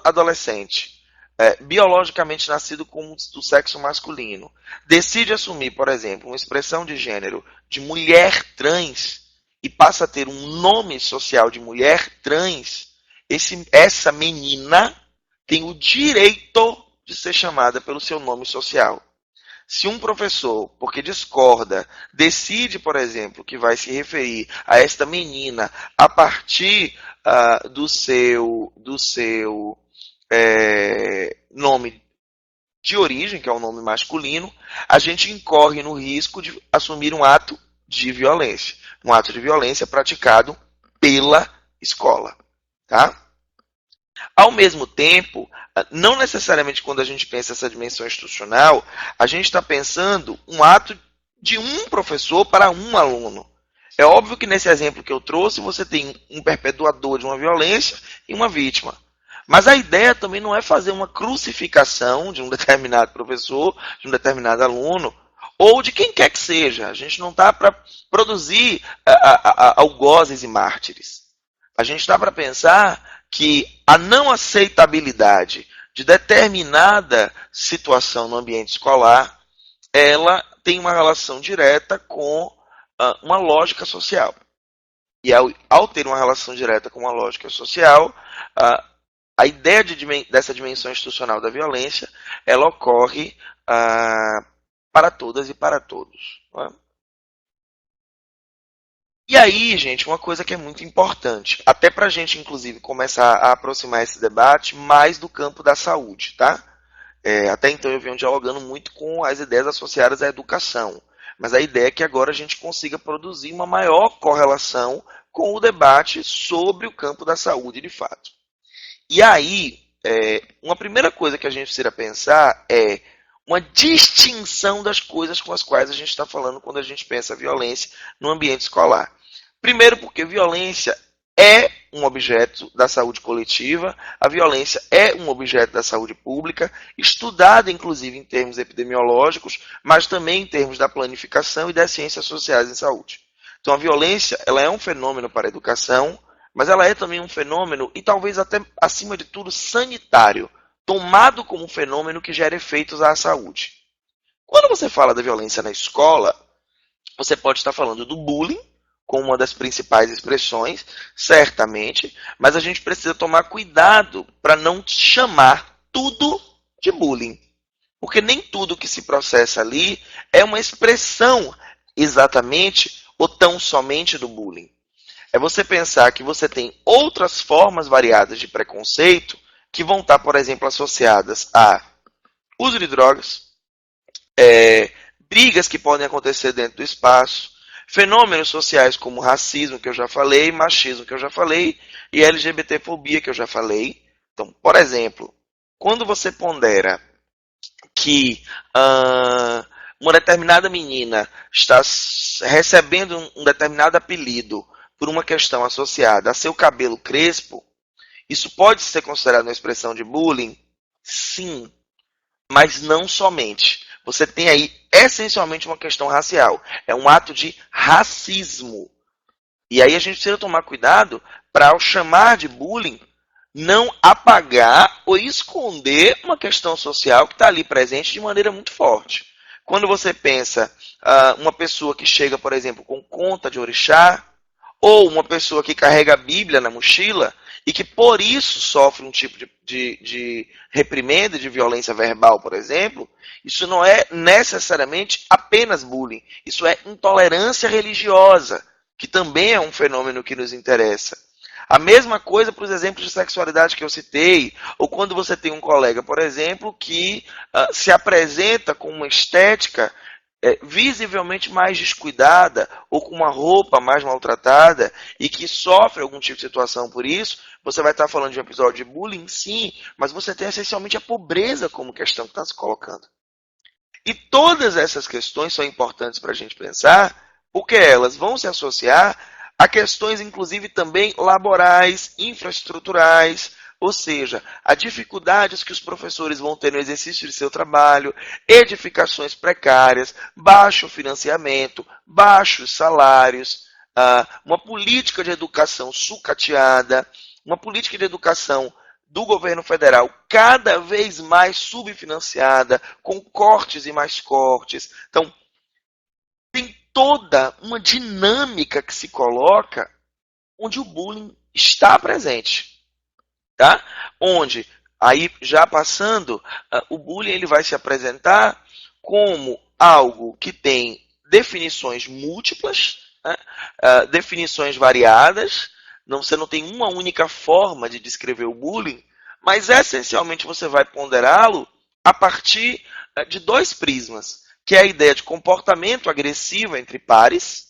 adolescente, biologicamente nascido com do sexo masculino, decide assumir, por exemplo, uma expressão de gênero de mulher trans e passa a ter um nome social de mulher trans, essa menina tem o direito de ser chamada pelo seu nome social. Se um professor, porque discorda, decide, por exemplo, que vai se referir a esta menina a partir do seu nome de origem, que é o nome masculino, a gente incorre no risco de assumir um ato de violência. Um ato de violência praticado pela escola. Tá? Ao mesmo tempo, não necessariamente quando a gente pensa essa dimensão institucional, a gente está pensando um ato de um professor para um aluno. É óbvio que nesse exemplo que eu trouxe, você tem um perpetuador de uma violência e uma vítima. Mas a ideia também não é fazer uma crucificação de um determinado professor, de um determinado aluno, ou de quem quer que seja. A gente não está para produzir algozes e mártires. A gente está para pensar que a não aceitabilidade de determinada situação no ambiente escolar, ela tem uma relação direta com uma lógica social. E ao ter uma relação direta com uma lógica social, a ideia dessa dimensão institucional da violência, ela ocorre para todas e para todos. Não é? E aí, gente, uma coisa que é muito importante, até para a gente, inclusive, começar a aproximar esse debate mais do campo da saúde, tá? Até então eu venho dialogando muito com as ideias associadas à educação, mas a ideia é que agora a gente consiga produzir uma maior correlação com o debate sobre o campo da saúde, de fato. E aí, uma primeira coisa que a gente precisa pensar é uma distinção das coisas com as quais a gente está falando quando a gente pensa violência no ambiente escolar. Primeiro, porque violência é um objeto da saúde coletiva, a violência é um objeto da saúde pública, estudada inclusive em termos epidemiológicos, mas também em termos da planificação e das ciências sociais em saúde. Então a violência ela é um fenômeno para a educação, mas ela é também um fenômeno, e talvez até acima de tudo, sanitário, tomado como um fenômeno que gera efeitos à saúde. Quando você fala da violência na escola, você pode estar falando do bullying, como uma das principais expressões, certamente, mas a gente precisa tomar cuidado para não chamar tudo de bullying. Porque nem tudo que se processa ali é uma expressão exatamente ou tão somente do bullying. É você pensar que você tem outras formas variadas de preconceito que vão estar, por exemplo, associadas a uso de drogas, brigas que podem acontecer dentro do espaço, fenômenos sociais como racismo, que eu já falei, machismo, que eu já falei, e LGBTfobia, que eu já falei. Então, por exemplo, quando você pondera que uma determinada menina está recebendo um determinado apelido por uma questão associada a seu cabelo crespo, isso pode ser considerado uma expressão de bullying? Sim, mas não somente. Você tem aí essencialmente uma questão racial. É um ato de racismo. E aí a gente precisa tomar cuidado para, ao chamar de bullying, não apagar ou esconder uma questão social que está ali presente de maneira muito forte. Quando você pensa uma pessoa que chega, por exemplo, com conta de orixá, ou uma pessoa que carrega a Bíblia na mochila e que por isso sofre um tipo de reprimenda, de violência verbal, por exemplo, isso não é necessariamente apenas bullying. Isso é intolerância religiosa, que também é um fenômeno que nos interessa. A mesma coisa para os exemplos de sexualidade que eu citei, ou quando você tem um colega, por exemplo, que se apresenta com uma estética visivelmente mais descuidada ou com uma roupa mais maltratada e que sofre algum tipo de situação por isso, você vai estar falando de um episódio de bullying, sim, mas você tem essencialmente a pobreza como questão que está se colocando. E todas essas questões são importantes para a gente pensar, porque elas vão se associar a questões, inclusive, também laborais, infraestruturais, ou seja, as dificuldades que os professores vão ter no exercício de seu trabalho, edificações precárias, baixo financiamento, baixos salários, uma política de educação sucateada, uma política de educação do governo federal cada vez mais subfinanciada, com cortes e mais cortes. Então, tem toda uma dinâmica que se coloca onde o bullying está presente, tá? Onde, aí já passando, o bullying ele vai se apresentar como algo que tem definições múltiplas, né? Definições variadas. Você não tem uma única forma de descrever o bullying, mas essencialmente você vai ponderá-lo a partir de dois prismas, que é a ideia de comportamento agressivo entre pares,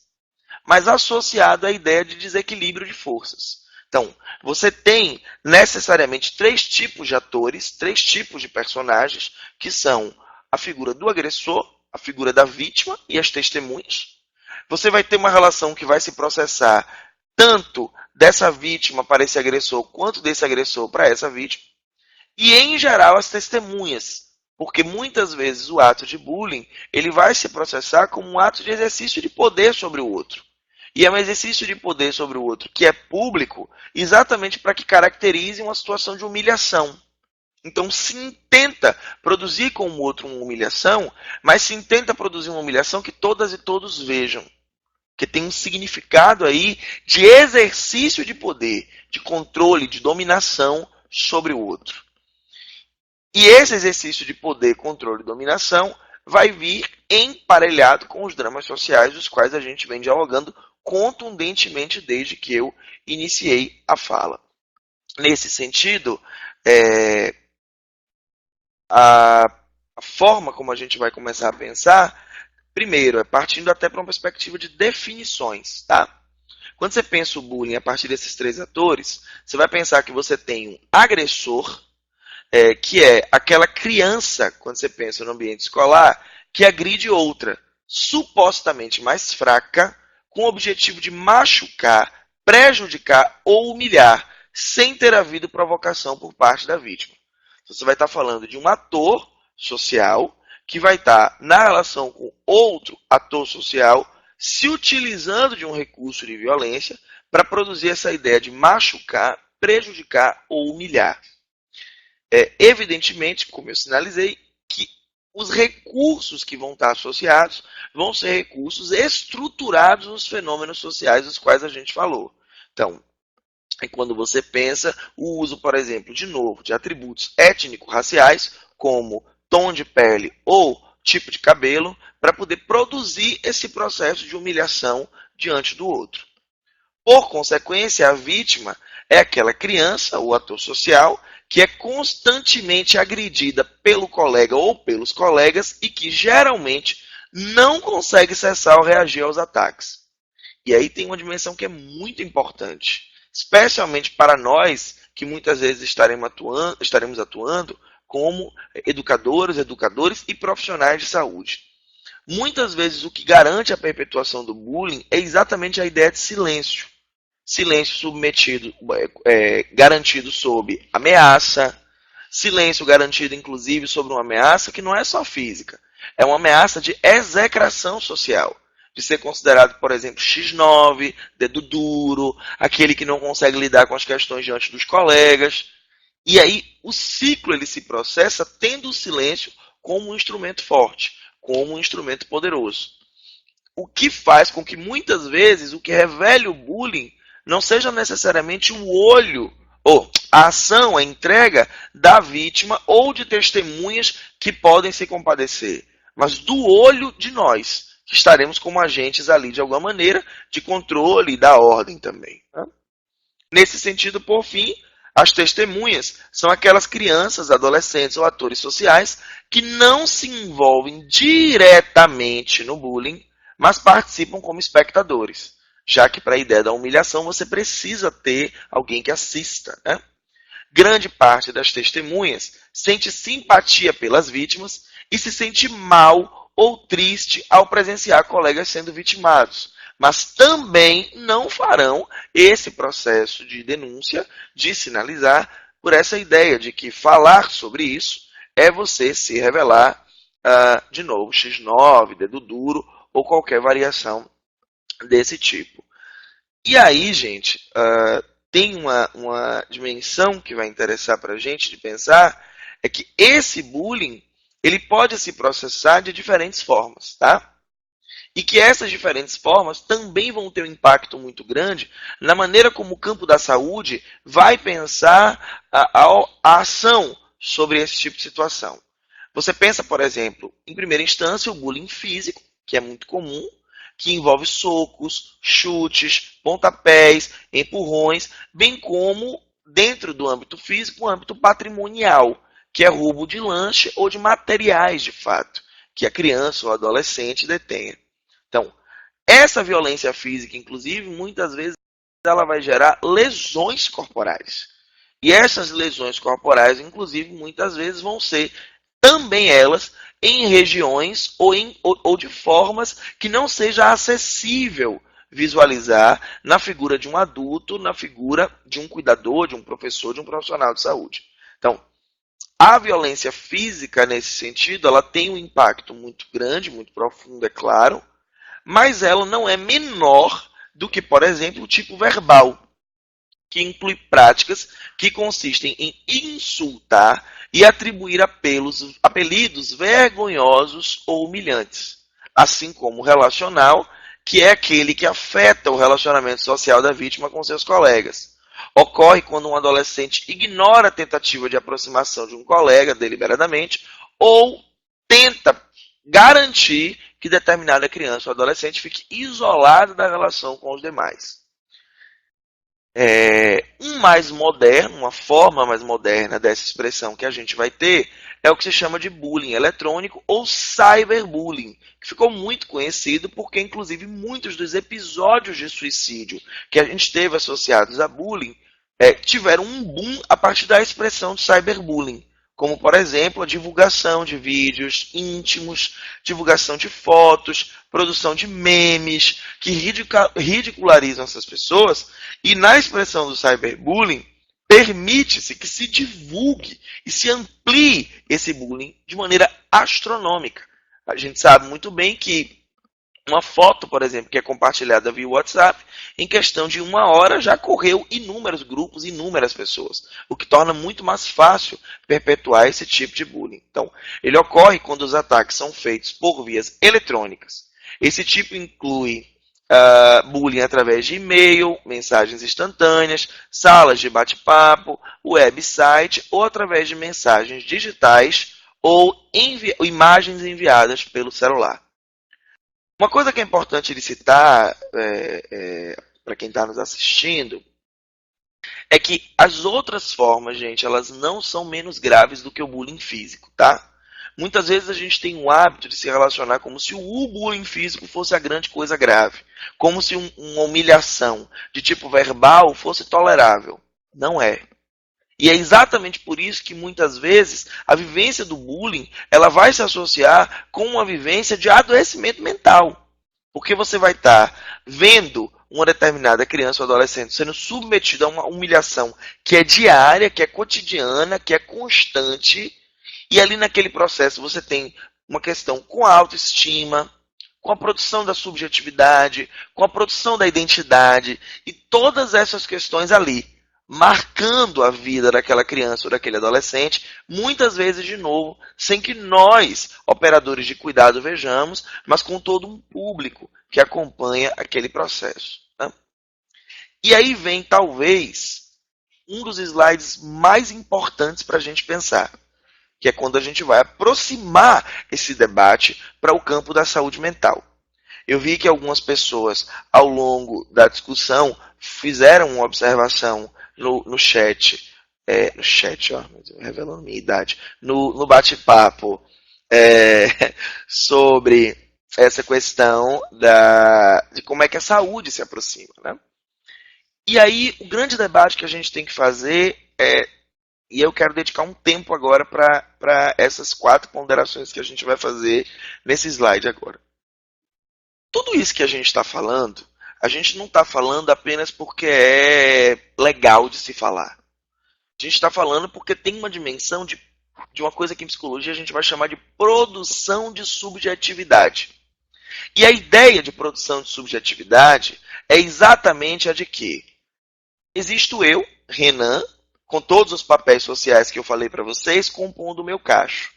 mas associado à ideia de desequilíbrio de forças. Então, você tem necessariamente três tipos de atores, três tipos de personagens, que são a figura do agressor, a figura da vítima e as testemunhas. Você vai ter uma relação que vai se processar tanto dessa vítima para esse agressor, quanto desse agressor para essa vítima. E, em geral, as testemunhas. Porque muitas vezes o ato de bullying ele vai se processar como um ato de exercício de poder sobre o outro. E é um exercício de poder sobre o outro que é público exatamente para que caracterize uma situação de humilhação. Então se tenta produzir com o outro uma humilhação, mas se tenta produzir uma humilhação que todas e todos vejam. Que tem um significado aí de exercício de poder, de controle, de dominação sobre o outro. E esse exercício de poder, controle e dominação vai vir emparelhado com os dramas sociais dos quais a gente vem dialogando contundentemente desde que eu iniciei a fala. Nesse sentido, a forma como a gente vai começar a pensar, primeiro, é partindo até para uma perspectiva de definições, tá? Quando você pensa o bullying a partir desses três atores, você vai pensar que você tem um agressor, que é aquela criança, quando você pensa no ambiente escolar, que agride outra, supostamente mais fraca, com o objetivo de machucar, prejudicar ou humilhar, sem ter havido provocação por parte da vítima. Você vai estar falando de um ator social que vai estar na relação com outro ator social, se utilizando de um recurso de violência para produzir essa ideia de machucar, prejudicar ou humilhar. Evidentemente, como eu sinalizei, que os recursos que vão estar associados vão ser recursos estruturados nos fenômenos sociais dos quais a gente falou. Então, quando você pensa o uso, por exemplo, de novo, de atributos étnico-raciais, como tom de pele ou tipo de cabelo, para poder produzir esse processo de humilhação diante do outro. Por consequência, a vítima é aquela criança, o ator social, que é constantemente agredida pelo colega ou pelos colegas e que geralmente não consegue cessar ou reagir aos ataques. E aí tem uma dimensão que é muito importante, especialmente para nós que muitas vezes estaremos atuando como educadores e profissionais de saúde. Muitas vezes o que garante a perpetuação do bullying é exatamente a ideia de silêncio. Silêncio submetido, garantido sob ameaça, silêncio garantido inclusive sobre uma ameaça que não é só física, é uma ameaça de execração social, de ser considerado, por exemplo, X9, dedo duro, aquele que não consegue lidar com as questões diante dos colegas. E aí o ciclo ele se processa tendo o silêncio como um instrumento forte, como um instrumento poderoso. O que faz com que muitas vezes o que revele o bullying não seja necessariamente o olho, ou a ação, a entrega da vítima ou de testemunhas que podem se compadecer, mas do olho de nós, que estaremos como agentes ali de alguma maneira de controle e da ordem também. Tá? Nesse sentido, por fim, as testemunhas são aquelas crianças, adolescentes ou atores sociais que não se envolvem diretamente no bullying, mas participam como espectadores. Já que para a ideia da humilhação você precisa ter alguém que assista. Né? Grande parte das testemunhas sente simpatia pelas vítimas e se sente mal ou triste ao presenciar colegas sendo vitimados, mas também não farão esse processo de denúncia, de sinalizar, por essa ideia de que falar sobre isso é você se revelar, de novo, X9, dedo duro ou qualquer variação desse tipo. E aí, gente, tem uma dimensão que vai interessar para a gente de pensar, é que esse bullying ele pode se processar de diferentes formas, tá? E que essas diferentes formas também vão ter um impacto muito grande na maneira como o campo da saúde vai pensar a ação sobre esse tipo de situação. Você pensa, por exemplo, em primeira instância, o bullying físico, que é muito comum, que envolve socos, chutes, pontapés, empurrões, bem como, dentro do âmbito físico, o âmbito patrimonial, que é roubo de lanche ou de materiais, de fato, que a criança ou adolescente detenha. Então, essa violência física, inclusive, muitas vezes ela vai gerar lesões corporais. E essas lesões corporais, inclusive, muitas vezes vão ser também elas em regiões ou de formas que não seja acessível visualizar na figura de um adulto, na figura de um cuidador, de um professor, de um profissional de saúde. Então, a violência física, nesse sentido, ela tem um impacto muito grande, muito profundo, é claro, mas ela não é menor do que, por exemplo, o tipo verbal, que inclui práticas que consistem em insultar e atribuir apelidos vergonhosos ou humilhantes, assim como o relacional, que é aquele que afeta o relacionamento social da vítima com seus colegas. Ocorre quando um adolescente ignora a tentativa de aproximação de um colega deliberadamente ou tenta garantir que determinada criança ou adolescente fique isolada da relação com os demais. Uma forma mais moderna dessa expressão que a gente vai ter é o que se chama de bullying eletrônico ou cyberbullying, que ficou muito conhecido porque, inclusive, muitos dos episódios de suicídio que a gente teve associados a bullying tiveram um boom a partir da expressão de cyberbullying, como, por exemplo, a divulgação de vídeos íntimos, divulgação de fotos, produção de memes que ridicularizam essas pessoas, e na expressão do cyberbullying, permite-se que se divulgue e se amplie esse bullying de maneira astronômica. A gente sabe muito bem que uma foto, por exemplo, que é compartilhada via WhatsApp, em questão de 1 hora já correu inúmeros grupos, inúmeras pessoas, o que torna muito mais fácil perpetuar esse tipo de bullying. Então, ele ocorre quando os ataques são feitos por vias eletrônicas. Esse tipo inclui bullying através de e-mail, mensagens instantâneas, salas de bate-papo, website ou através de mensagens digitais ou imagens enviadas pelo celular. Uma coisa que é importante de citar para quem está nos assistindo é que as outras formas, gente, elas não são menos graves do que o bullying físico, tá? Muitas vezes a gente tem o hábito de se relacionar como se o bullying físico fosse a grande coisa grave, como se uma humilhação de tipo verbal fosse tolerável. Não é. E é exatamente por isso que muitas vezes a vivência do bullying ela vai se associar com uma vivência de adoecimento mental. Porque você vai estar vendo uma determinada criança ou adolescente sendo submetida a uma humilhação que é diária, que é cotidiana, que é constante. E ali naquele processo você tem uma questão com a autoestima, com a produção da subjetividade, com a produção da identidade e todas essas questões ali, marcando a vida daquela criança ou daquele adolescente, muitas vezes de novo, sem que nós, operadores de cuidado, vejamos, mas com todo um público que acompanha aquele processo. Né? E aí vem, talvez, um dos slides mais importantes para a gente pensar, que é quando a gente vai aproximar esse debate para o campo da saúde mental. Eu vi que algumas pessoas, ao longo da discussão, fizeram uma observação no chat, revelando minha idade, no bate-papo, sobre essa questão de como é que a saúde se aproxima. Né? E aí, o grande debate que a gente tem que fazer e eu quero dedicar um tempo agora para essas 4 ponderações que a gente vai fazer nesse slide agora. Tudo isso que a gente está falando, a gente não está falando apenas porque é legal de se falar. A gente está falando porque tem uma dimensão de uma coisa que em psicologia a gente vai chamar de produção de subjetividade. E a ideia de produção de subjetividade é exatamente a de que existo eu, Renan, com todos os papéis sociais que eu falei para vocês, compondo o meu cacho.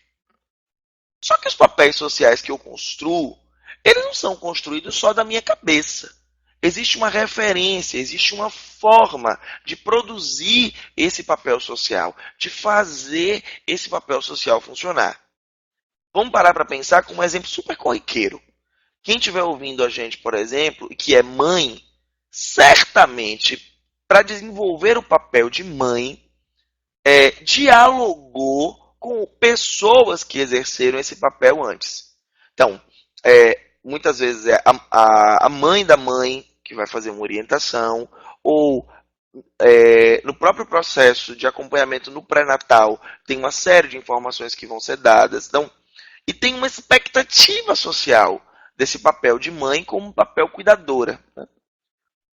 Só que os papéis sociais que eu construo, eles não são construídos só da minha cabeça. Existe uma referência, existe uma forma de produzir esse papel social, de fazer esse papel social funcionar. Vamos parar para pensar com um exemplo super corriqueiro. Quem estiver ouvindo a gente, por exemplo, e que é mãe, certamente, para desenvolver o papel de mãe, dialogou com pessoas que exerceram esse papel antes. Então, muitas vezes é a mãe da mãe que vai fazer uma orientação, ou no próprio processo de acompanhamento no pré-natal, tem uma série de informações que vão ser dadas. Então, e tem uma expectativa social desse papel de mãe como um papel cuidadora. Né?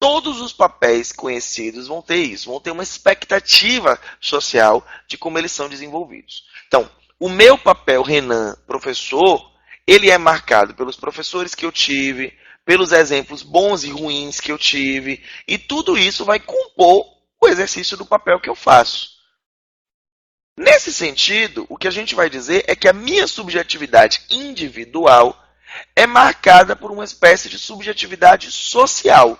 Todos os papéis conhecidos vão ter isso, vão ter uma expectativa social de como eles são desenvolvidos. Então, o meu papel, Renan, professor, ele é marcado pelos professores que eu tive, pelos exemplos bons e ruins que eu tive, e tudo isso vai compor o exercício do papel que eu faço. Nesse sentido, o que a gente vai dizer é que a minha subjetividade individual é marcada por uma espécie de subjetividade social,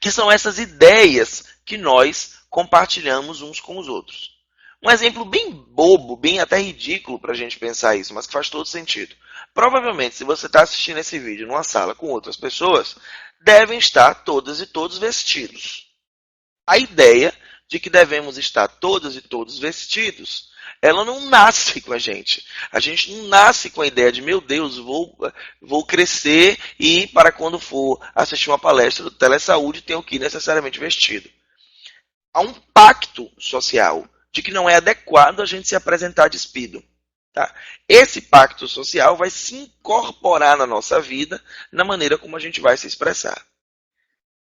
que são essas ideias que nós compartilhamos uns com os outros. Um exemplo bem bobo, bem até ridículo para a gente pensar isso, mas que faz todo sentido. Provavelmente, se você está assistindo esse vídeo numa sala com outras pessoas, devem estar todas e todos vestidos. A ideia de que devemos estar todas e todos vestidos, ela não nasce com a gente. A gente não nasce com a ideia de, meu Deus, vou crescer e para quando for assistir uma palestra do Telesaúde, tenho que ir necessariamente vestido. Há um pacto social de que não é adequado a gente se apresentar despido. Tá? Esse pacto social vai se incorporar na nossa vida, na maneira como a gente vai se expressar.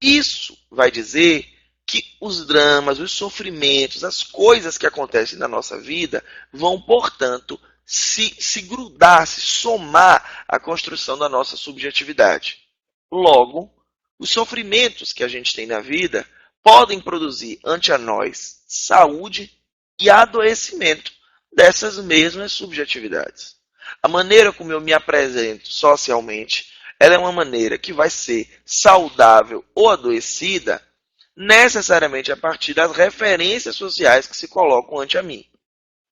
Isso vai dizer que os dramas, os sofrimentos, as coisas que acontecem na nossa vida vão, portanto, se grudar, se somar à construção da nossa subjetividade. Logo, os sofrimentos que a gente tem na vida podem produzir ante a nós saúde e adoecimento dessas mesmas subjetividades. A maneira como eu me apresento socialmente, ela é uma maneira que vai ser saudável ou adoecida necessariamente a partir das referências sociais que se colocam ante a mim.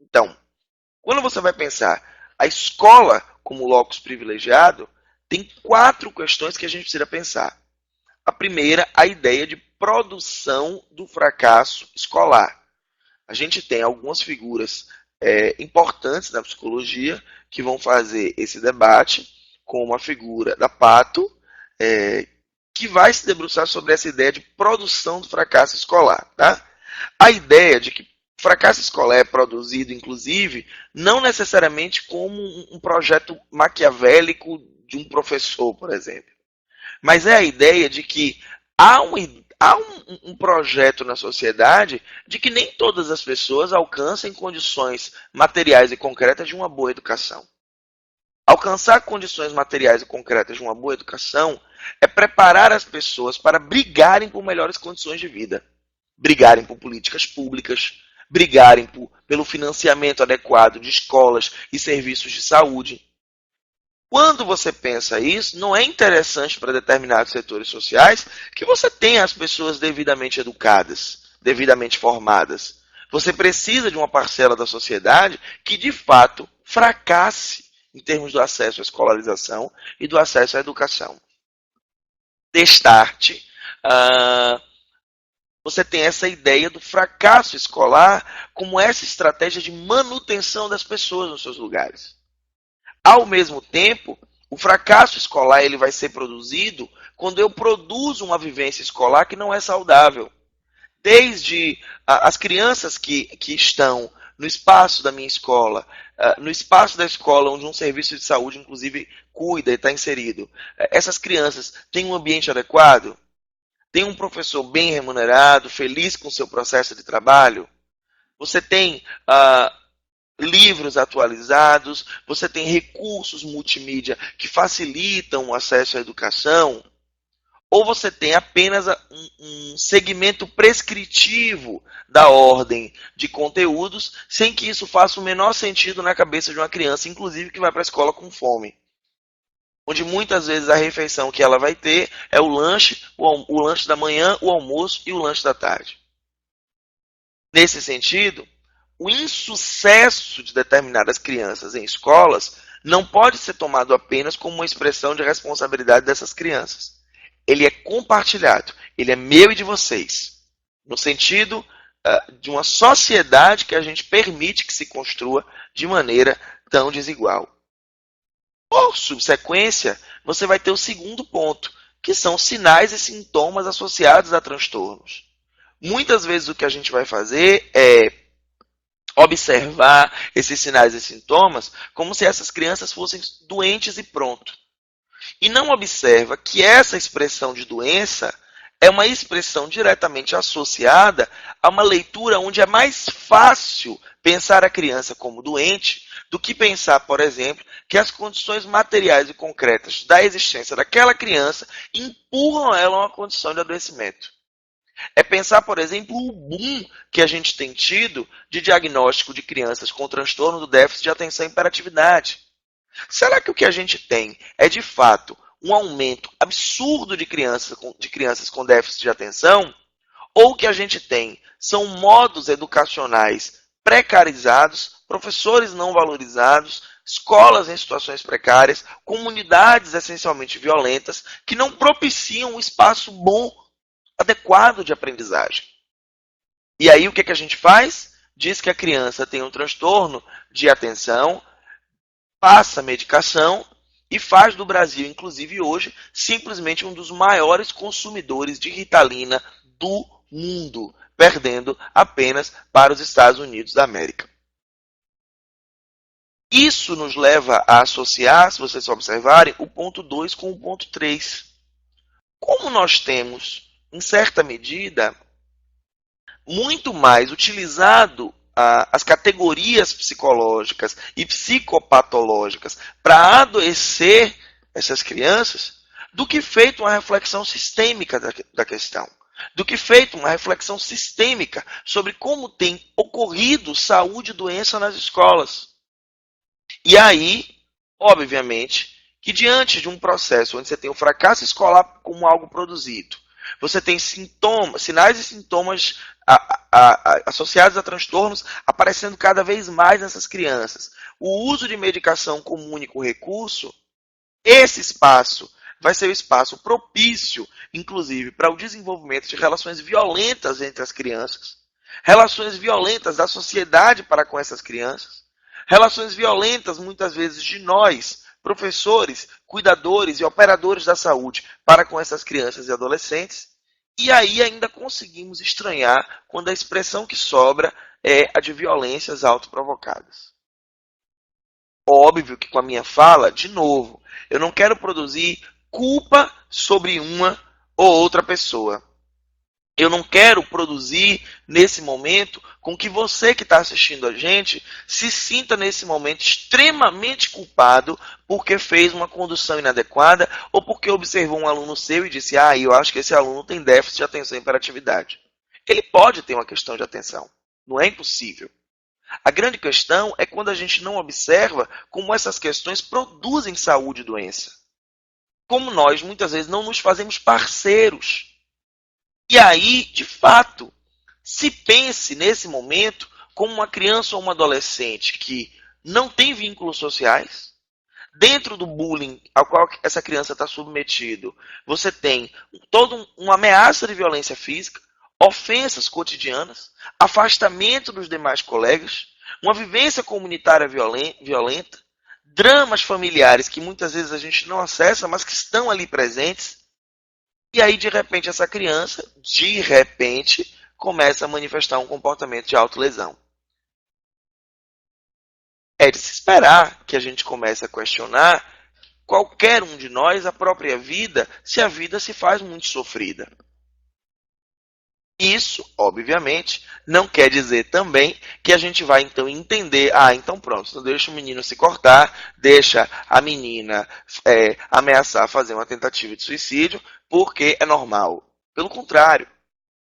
Então, quando você vai pensar a escola como locus privilegiado, tem 4 questões que a gente precisa pensar. A primeira, a ideia de produção do fracasso escolar. A gente tem algumas figuras importantes na psicologia que vão fazer esse debate, como a figura da Pato, que vai se debruçar sobre essa ideia de produção do fracasso escolar. Tá? A ideia de que o fracasso escolar é produzido, inclusive, não necessariamente como um projeto maquiavélico de um professor, por exemplo, mas é a ideia de que há um projeto na sociedade de que nem todas as pessoas alcancem condições materiais e concretas de uma boa educação. Alcançar condições materiais e concretas de uma boa educação é preparar as pessoas para brigarem por melhores condições de vida. Brigarem por políticas públicas, brigarem pelo financiamento adequado de escolas e serviços de saúde. Quando você pensa isso, não é interessante para determinados setores sociais que você tenha as pessoas devidamente educadas, devidamente formadas. Você precisa de uma parcela da sociedade que, de fato, fracasse em termos do acesso à escolarização e do acesso à educação. Destarte, você tem essa ideia do fracasso escolar como essa estratégia de manutenção das pessoas nos seus lugares. Ao mesmo tempo, o fracasso escolar ele vai ser produzido quando eu produzo uma vivência escolar que não é saudável. Desde as crianças que estão no espaço da minha escola, no espaço da escola onde um serviço de saúde, inclusive, cuida e está inserido. Essas crianças têm um ambiente adequado? Tem um professor bem remunerado, feliz com o seu processo de trabalho? você tem livros atualizados, você tem recursos multimídia que facilitam o acesso à educação, ou você tem apenas um segmento prescritivo da ordem de conteúdos, sem que isso faça o menor sentido na cabeça de uma criança, inclusive que vai para a escola com fome. Onde muitas vezes a refeição que ela vai ter é o lanche da manhã, o almoço e o lanche da tarde. Nesse sentido, o insucesso de determinadas crianças em escolas não pode ser tomado apenas como uma expressão de responsabilidade dessas crianças. Ele é compartilhado, ele é meu e de vocês, no sentido de uma sociedade que a gente permite que se construa de maneira tão desigual. Por subsequência, você vai ter o segundo ponto, que são sinais e sintomas associados a transtornos. Muitas vezes o que a gente vai fazer é observar esses sinais e sintomas como se essas crianças fossem doentes e pronto. E não observa que essa expressão de doença é uma expressão diretamente associada a uma leitura onde é mais fácil pensar a criança como doente do que pensar, por exemplo, que as condições materiais e concretas da existência daquela criança empurram ela a uma condição de adoecimento. É pensar, por exemplo, o boom que a gente tem tido de diagnóstico de crianças com transtorno do déficit de atenção e hiperatividade. Será que o que a gente tem é, de fato, um aumento absurdo de crianças com déficit de atenção? Ou o que a gente tem são modos educacionais precarizados, professores não valorizados, escolas em situações precárias, comunidades essencialmente violentas, que não propiciam um espaço bom, adequado de aprendizagem? E aí o que a gente faz? Diz que a criança tem um transtorno de atenção, passa medicação e faz do Brasil, inclusive hoje, simplesmente um dos maiores consumidores de Ritalina do mundo, perdendo apenas para os Estados Unidos da América. Isso nos leva a associar, se vocês observarem, o ponto 2 com o ponto 3. Como nós temos, em certa medida, muito mais utilizado as categorias psicológicas e psicopatológicas para adoecer essas crianças, do que feito uma reflexão sistêmica da questão, do que feito uma reflexão sistêmica sobre como tem ocorrido saúde e doença nas escolas. E aí, obviamente, que diante de um processo onde você tem o fracasso escolar como algo produzido, você tem sinais e sintomas associados a transtornos aparecendo cada vez mais nessas crianças, o uso de medicação como único recurso, esse espaço vai ser o espaço propício, inclusive, para o desenvolvimento de relações violentas entre as crianças, relações violentas da sociedade para com essas crianças, relações violentas, muitas vezes, de nós, professores, cuidadores e operadores da saúde para com essas crianças e adolescentes. E aí ainda conseguimos estranhar quando a expressão que sobra é a de violências autoprovocadas. Óbvio que com a minha fala, de novo, eu não quero produzir culpa sobre uma ou outra pessoa. Eu não quero produzir, nesse momento, com que você que está assistindo a gente se sinta, nesse momento, extremamente culpado porque fez uma condução inadequada ou porque observou um aluno seu e disse, eu acho que esse aluno tem déficit de atenção e hiperatividade. Ele pode ter uma questão de atenção. Não é impossível. A grande questão é quando a gente não observa como essas questões produzem saúde e doença. Como nós, muitas vezes, não nos fazemos parceiros. E aí, de fato, se pense nesse momento como uma criança ou uma adolescente que não tem vínculos sociais. Dentro do bullying ao qual essa criança está submetido, você tem toda uma ameaça de violência física, ofensas cotidianas, afastamento dos demais colegas, uma vivência comunitária violenta, dramas familiares que muitas vezes a gente não acessa, mas que estão ali presentes. E aí, de repente, essa criança, começa a manifestar um comportamento de autolesão. É de se esperar que a gente comece a questionar qualquer um de nós a própria vida, se a vida se faz muito sofrida. Isso, obviamente, não quer dizer também que a gente vai então entender, então pronto, então deixa o menino se cortar, deixa a menina ameaçar fazer uma tentativa de suicídio, porque é normal. Pelo contrário,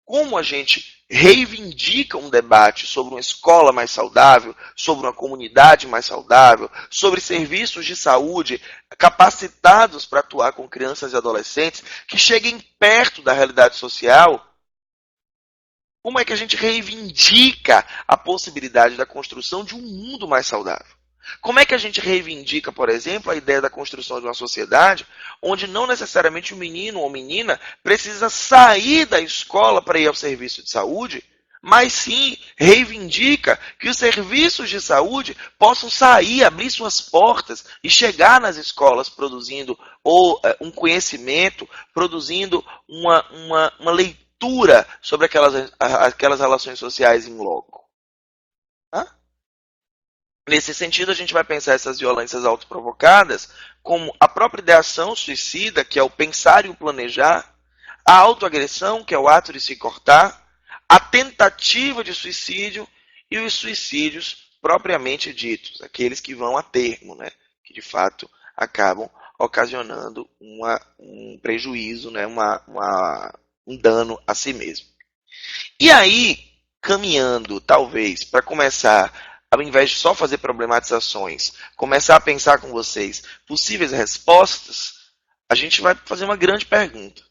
como a gente reivindica um debate sobre uma escola mais saudável, sobre uma comunidade mais saudável, sobre serviços de saúde capacitados para atuar com crianças e adolescentes que cheguem perto da realidade social, como é que a gente reivindica a possibilidade da construção de um mundo mais saudável? Como é que a gente reivindica, por exemplo, a ideia da construção de uma sociedade onde não necessariamente o menino ou menina precisa sair da escola para ir ao serviço de saúde, mas sim reivindica que os serviços de saúde possam sair, abrir suas portas e chegar nas escolas produzindo um conhecimento, produzindo uma leitura sobre aquelas relações sociais em loco. Hã? Nesse sentido, a gente vai pensar essas violências autoprovocadas como a própria ideação suicida, que é o pensar e o planejar, a autoagressão, que é o ato de se cortar, a tentativa de suicídio e os suicídios propriamente ditos, aqueles que vão a termo, né? Que de fato acabam ocasionando um prejuízo, né? Um dano a si mesmo. E aí, caminhando, talvez, para começar, ao invés de só fazer problematizações, começar a pensar com vocês possíveis respostas, a gente vai fazer uma grande pergunta.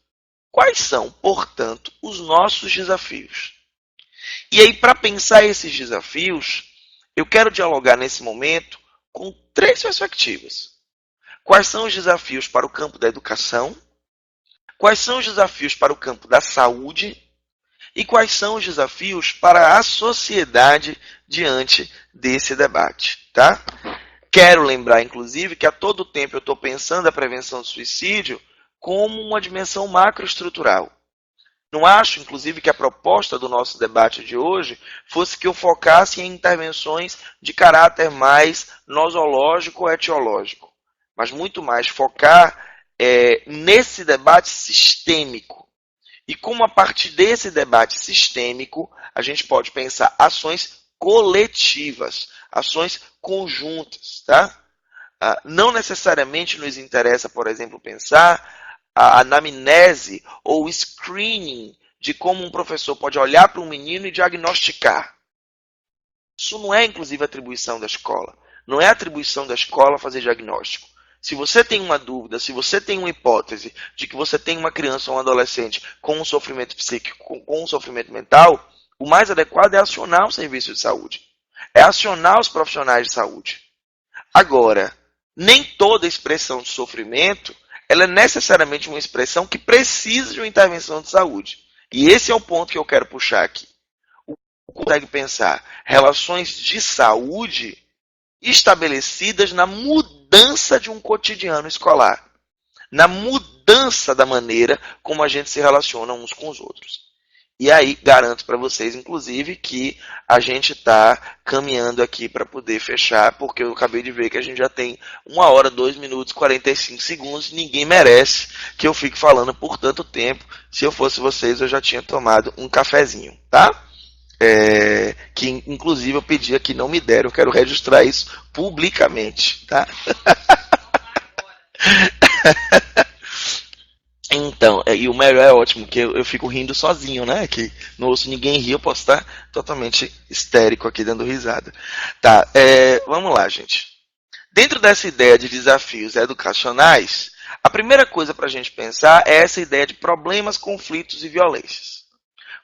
Quais são, portanto, os nossos desafios? E aí, para pensar esses desafios, eu quero dialogar nesse momento com 3 perspectivas. Quais são os desafios para o campo da educação? Quais são os desafios para o campo da saúde? E quais são os desafios para a sociedade diante desse debate, tá? Quero lembrar, inclusive, que a todo tempo eu estou pensando a prevenção do suicídio como uma dimensão macroestrutural. Não acho, inclusive, que a proposta do nosso debate de hoje fosse que eu focasse em intervenções de caráter mais nosológico ou etiológico, mas muito mais focar nesse debate sistêmico. E como a partir desse debate sistêmico, a gente pode pensar ações coletivas, ações conjuntas, tá? Não necessariamente nos interessa, por exemplo, pensar a anamnese ou o screening de como um professor pode olhar para um menino e diagnosticar. Isso não é, inclusive, atribuição da escola. Não é atribuição da escola fazer diagnóstico. Se você tem uma dúvida, se você tem uma hipótese de que você tem uma criança ou um adolescente com um sofrimento psíquico, com um sofrimento mental, o mais adequado é acionar o serviço de saúde. É acionar os profissionais de saúde. Agora, nem toda expressão de sofrimento ela é necessariamente uma expressão que precisa de uma intervenção de saúde. E esse é o ponto que eu quero puxar aqui. Consegue pensar relações de saúde estabelecidas na mudança de um cotidiano escolar, na mudança da maneira como a gente se relaciona uns com os outros. E aí, garanto para vocês, inclusive, que a gente está caminhando aqui para poder fechar, porque eu acabei de ver que a gente já tem 1 hora, 2 minutos, 45 segundos. Ninguém merece que eu fique falando por tanto tempo. Se eu fosse vocês, eu já tinha tomado um cafezinho, tá? Que, inclusive, eu pedia que não me deram. Eu quero registrar isso publicamente, tá? Então, e o melhor é ótimo, que eu fico rindo sozinho, né? Que não ouço ninguém rir, eu posso estar totalmente histérico aqui dando risada. Tá, vamos lá, gente. Dentro dessa ideia de desafios educacionais, a primeira coisa para a gente pensar é essa ideia de problemas, conflitos e violências.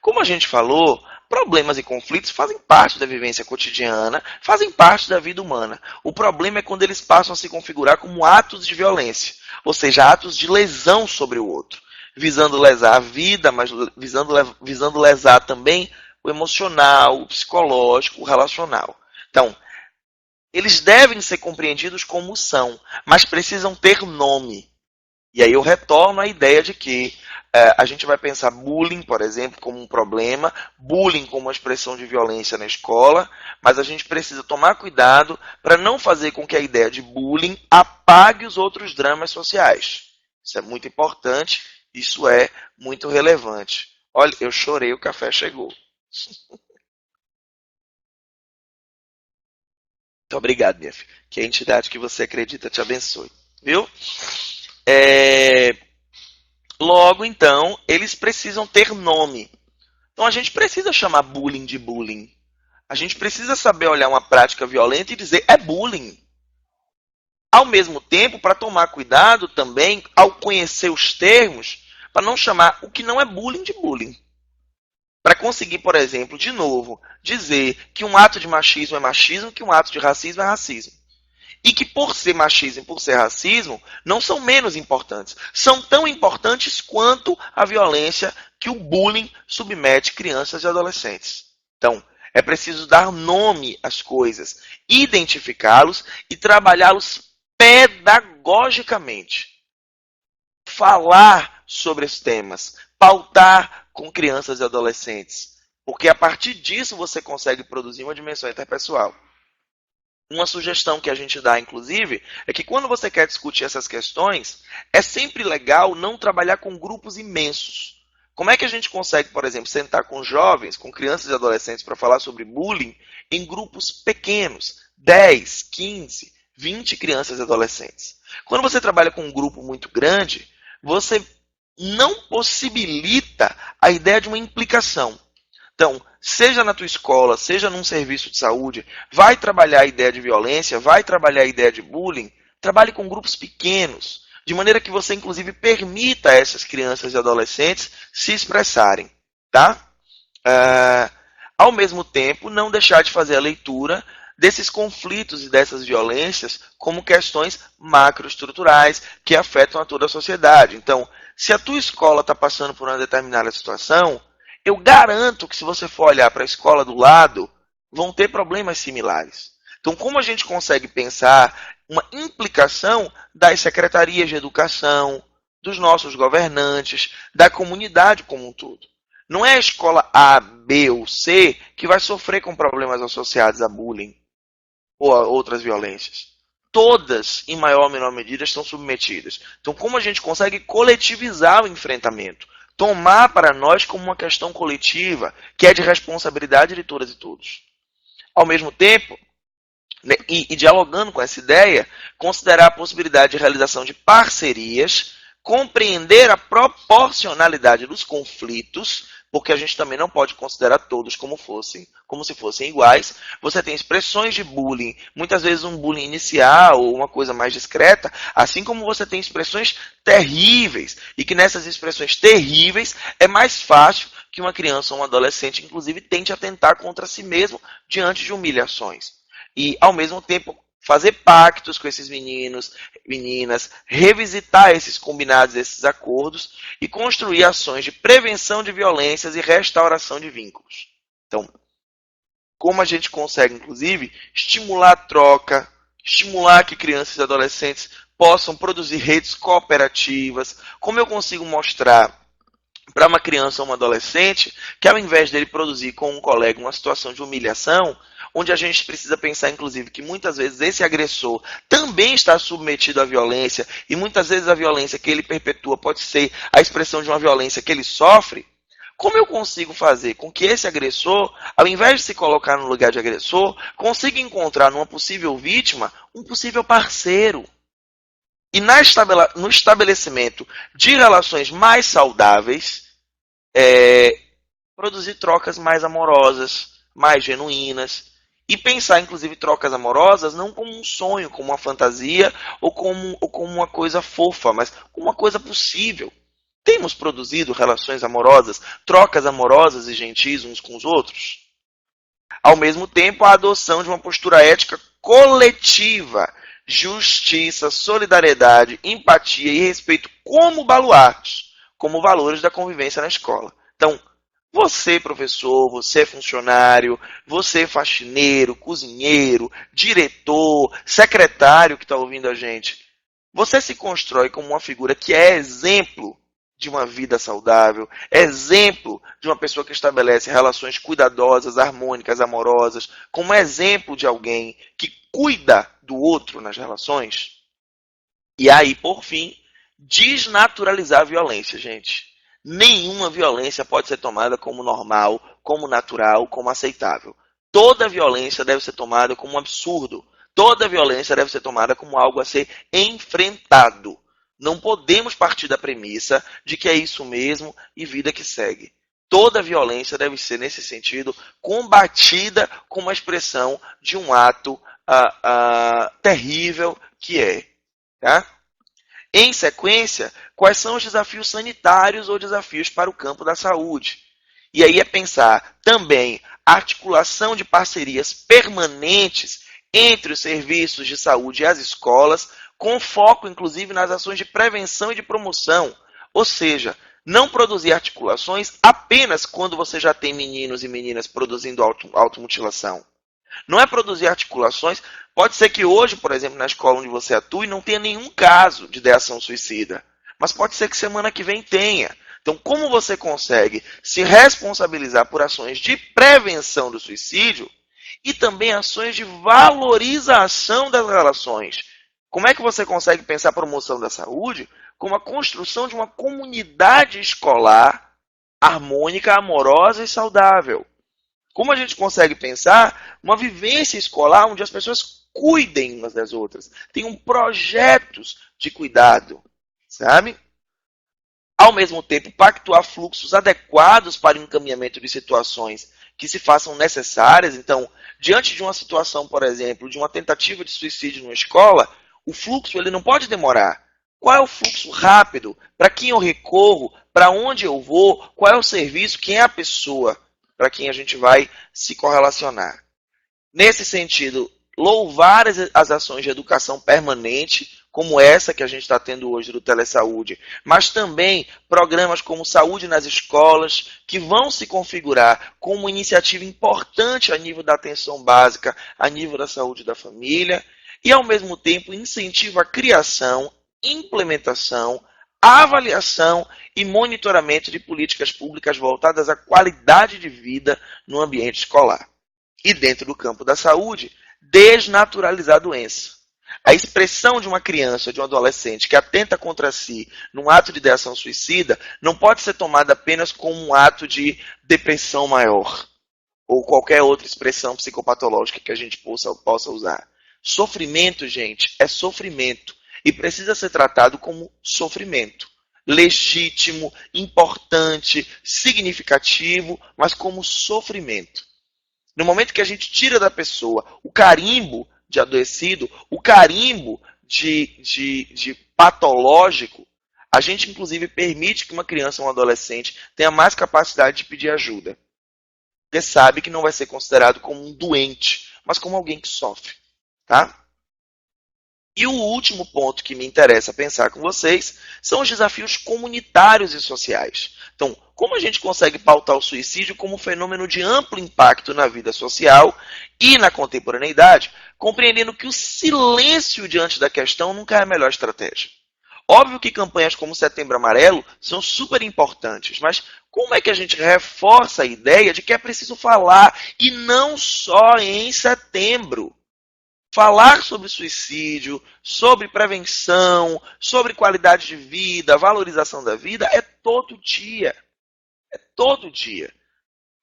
Como a gente falou, problemas e conflitos fazem parte da vivência cotidiana, fazem parte da vida humana. O problema é quando eles passam a se configurar como atos de violência, ou seja, atos de lesão sobre o outro, visando lesar a vida, mas visando lesar também o emocional, o psicológico, o relacional. Então, eles devem ser compreendidos como são, mas precisam ter nome. E aí eu retorno à ideia de que a gente vai pensar bullying, por exemplo, como um problema, bullying como uma expressão de violência na escola, mas a gente precisa tomar cuidado para não fazer com que a ideia de bullying apague os outros dramas sociais. Isso é muito importante, isso é muito relevante. Olha, eu chorei, o café chegou. Muito obrigado, minha filha. Que a entidade que você acredita te abençoe. Viu? É, Logo, então, eles precisam ter nome. Então, a gente precisa chamar bullying de bullying. A gente precisa saber olhar uma prática violenta e dizer é bullying. Ao mesmo tempo, para tomar cuidado também, ao conhecer os termos, para não chamar o que não é bullying de bullying. Para conseguir, por exemplo, de novo, dizer que um ato de machismo é machismo, que um ato de racismo é racismo. E que por ser machismo e por ser racismo, não são menos importantes. São tão importantes quanto a violência que o bullying submete crianças e adolescentes. Então, é preciso dar nome às coisas, identificá-los e trabalhá-los pedagogicamente. Falar sobre os temas, pautar com crianças e adolescentes. Porque a partir disso você consegue produzir uma dimensão interpessoal. Uma sugestão que a gente dá, inclusive, é que quando você quer discutir essas questões, é sempre legal não trabalhar com grupos imensos. Como é que a gente consegue, por exemplo, sentar com jovens, com crianças e adolescentes para falar sobre bullying em grupos pequenos, 10, 15, 20 crianças e adolescentes? Quando você trabalha com um grupo muito grande, você não possibilita a ideia de uma implicação. Então, seja na tua escola, seja num serviço de saúde, vai trabalhar a ideia de violência, vai trabalhar a ideia de bullying, trabalhe com grupos pequenos, de maneira que você, inclusive, permita a essas crianças e adolescentes se expressarem. Tá? Ao mesmo tempo, não deixar de fazer a leitura desses conflitos e dessas violências como questões macroestruturais que afetam a toda a sociedade. Então, se a tua escola está passando por uma determinada situação, eu garanto que se você for olhar para a escola do lado, vão ter problemas similares. Então, como a gente consegue pensar uma implicação das secretarias de educação, dos nossos governantes, da comunidade como um todo? Não é a escola A, B ou C que vai sofrer com problemas associados a bullying ou a outras violências. Todas, em maior ou menor medida, estão submetidas. Então, como a gente consegue coletivizar o enfrentamento? Tomar para nós como uma questão coletiva, que é de responsabilidade de todas e todos. Ao mesmo tempo, e dialogando com essa ideia, considerar a possibilidade de realização de parcerias, compreender a proporcionalidade dos conflitos, porque a gente também não pode considerar todos como se fossem iguais. Você tem expressões de bullying, muitas vezes um bullying inicial ou uma coisa mais discreta, assim como você tem expressões terríveis, e que nessas expressões terríveis é mais fácil que uma criança ou um adolescente, inclusive, tente atentar contra si mesmo diante de humilhações. E, ao mesmo tempo, fazer pactos com esses meninos, meninas, revisitar esses combinados, esses acordos e construir ações de prevenção de violências e restauração de vínculos. Então, como a gente consegue, inclusive, estimular a troca, estimular que crianças e adolescentes possam produzir redes cooperativas, como eu consigo mostrar para uma criança ou um adolescente que ao invés dele produzir com um colega uma situação de humilhação, onde a gente precisa pensar, inclusive, que muitas vezes esse agressor também está submetido à violência e muitas vezes a violência que ele perpetua pode ser a expressão de uma violência que ele sofre, como eu consigo fazer com que esse agressor, ao invés de se colocar no lugar de agressor, consiga encontrar numa possível vítima um possível parceiro? E no estabelecimento de relações mais saudáveis, produzir trocas mais amorosas, mais genuínas. E pensar, inclusive, trocas amorosas não como um sonho, como uma fantasia ou como uma coisa fofa, mas como uma coisa possível. Temos produzido relações amorosas, trocas amorosas e gentis uns com os outros? Ao mesmo tempo, a adoção de uma postura ética coletiva, justiça, solidariedade, empatia e respeito como baluartes, como valores da convivência na escola. Então, você, professor, você, funcionário, você, faxineiro, cozinheiro, diretor, secretário que está ouvindo a gente, você se constrói como uma figura que é exemplo de uma vida saudável, exemplo de uma pessoa que estabelece relações cuidadosas, harmônicas, amorosas, como exemplo de alguém que cuida do outro nas relações. E aí, por fim, desnaturalizar a violência, gente. Nenhuma violência pode ser tomada como normal, como natural, como aceitável. Toda violência deve ser tomada como um absurdo. Toda violência deve ser tomada como algo a ser enfrentado. Não podemos partir da premissa de que é isso mesmo e vida que segue. Toda violência deve ser, nesse sentido, combatida como a expressão de um ato terrível que é. Tá? Em sequência, quais são os desafios sanitários ou desafios para o campo da saúde? E aí é pensar também a articulação de parcerias permanentes entre os serviços de saúde e as escolas, com foco, inclusive, nas ações de prevenção e de promoção. Ou seja, não produzir articulações apenas quando você já tem meninos e meninas produzindo automutilação. Não é produzir articulações. Pode ser que hoje, por exemplo, na escola onde você atua, não tenha nenhum caso de ideação suicida. Mas pode ser que semana que vem tenha. Então, como você consegue se responsabilizar por ações de prevenção do suicídio e também ações de valorização das relações? Como é que você consegue pensar a promoção da saúde como a construção de uma comunidade escolar harmônica, amorosa e saudável? Como a gente consegue pensar uma vivência escolar onde as pessoas cuidem umas das outras, tenham projetos de cuidado, sabe? Ao mesmo tempo, pactuar fluxos adequados para o encaminhamento de situações que se façam necessárias. Então, diante de uma situação, por exemplo, de uma tentativa de suicídio numa escola, o fluxo ele não pode demorar. Qual é o fluxo rápido? Para quem eu recorro? Para onde eu vou? Qual é o serviço? Quem é a pessoa para quem a gente vai se correlacionar? Nesse sentido, louvar as ações de educação permanente, como essa que a gente está tendo hoje do Telesaúde, mas também programas como Saúde nas Escolas, que vão se configurar como uma iniciativa importante a nível da atenção básica, a nível da saúde da família, e ao mesmo tempo incentiva a criação, implementação, avaliação e monitoramento de políticas públicas voltadas à qualidade de vida no ambiente escolar. E dentro do campo da saúde, desnaturalizar a doença. A expressão de uma criança, de um adolescente que atenta contra si num ato de ideação suicida não pode ser tomada apenas como um ato de depressão maior ou qualquer outra expressão psicopatológica que a gente possa usar. Sofrimento, gente, é sofrimento e precisa ser tratado como sofrimento. Legítimo, importante, significativo, mas como sofrimento. No momento que a gente tira da pessoa o carimbo de adoecido, o carimbo de patológico, a gente inclusive permite que uma criança ou um adolescente tenha mais capacidade de pedir ajuda. Porque sabe que não vai ser considerado como um doente, mas como alguém que sofre. Tá? E o último ponto que me interessa pensar com vocês são os desafios comunitários e sociais. Então, como a gente consegue pautar o suicídio como um fenômeno de amplo impacto na vida social e na contemporaneidade, compreendendo que o silêncio diante da questão nunca é a melhor estratégia. Óbvio que campanhas como Setembro Amarelo são super importantes, mas como é que a gente reforça a ideia de que é preciso falar, e não só em setembro? Falar sobre suicídio, sobre prevenção, sobre qualidade de vida, valorização da vida é todo dia. É todo dia.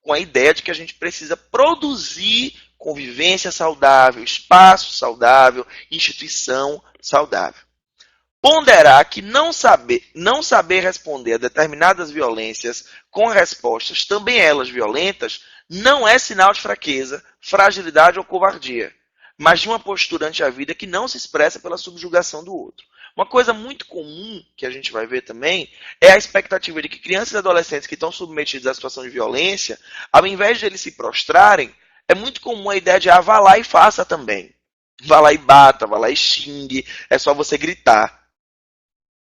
Com a ideia de que a gente precisa produzir convivência saudável, espaço saudável, instituição saudável. Ponderar que não saber responder a determinadas violências com respostas, também elas violentas, não é sinal de fraqueza, fragilidade ou covardia, mas de uma postura ante a vida que não se expressa pela subjugação do outro. Uma coisa muito comum que a gente vai ver também é a expectativa de que crianças e adolescentes que estão submetidos à situação de violência, ao invés de eles se prostrarem, é muito comum a ideia de vá lá e faça também. Vá lá e bata, vá lá e xingue, é só você gritar.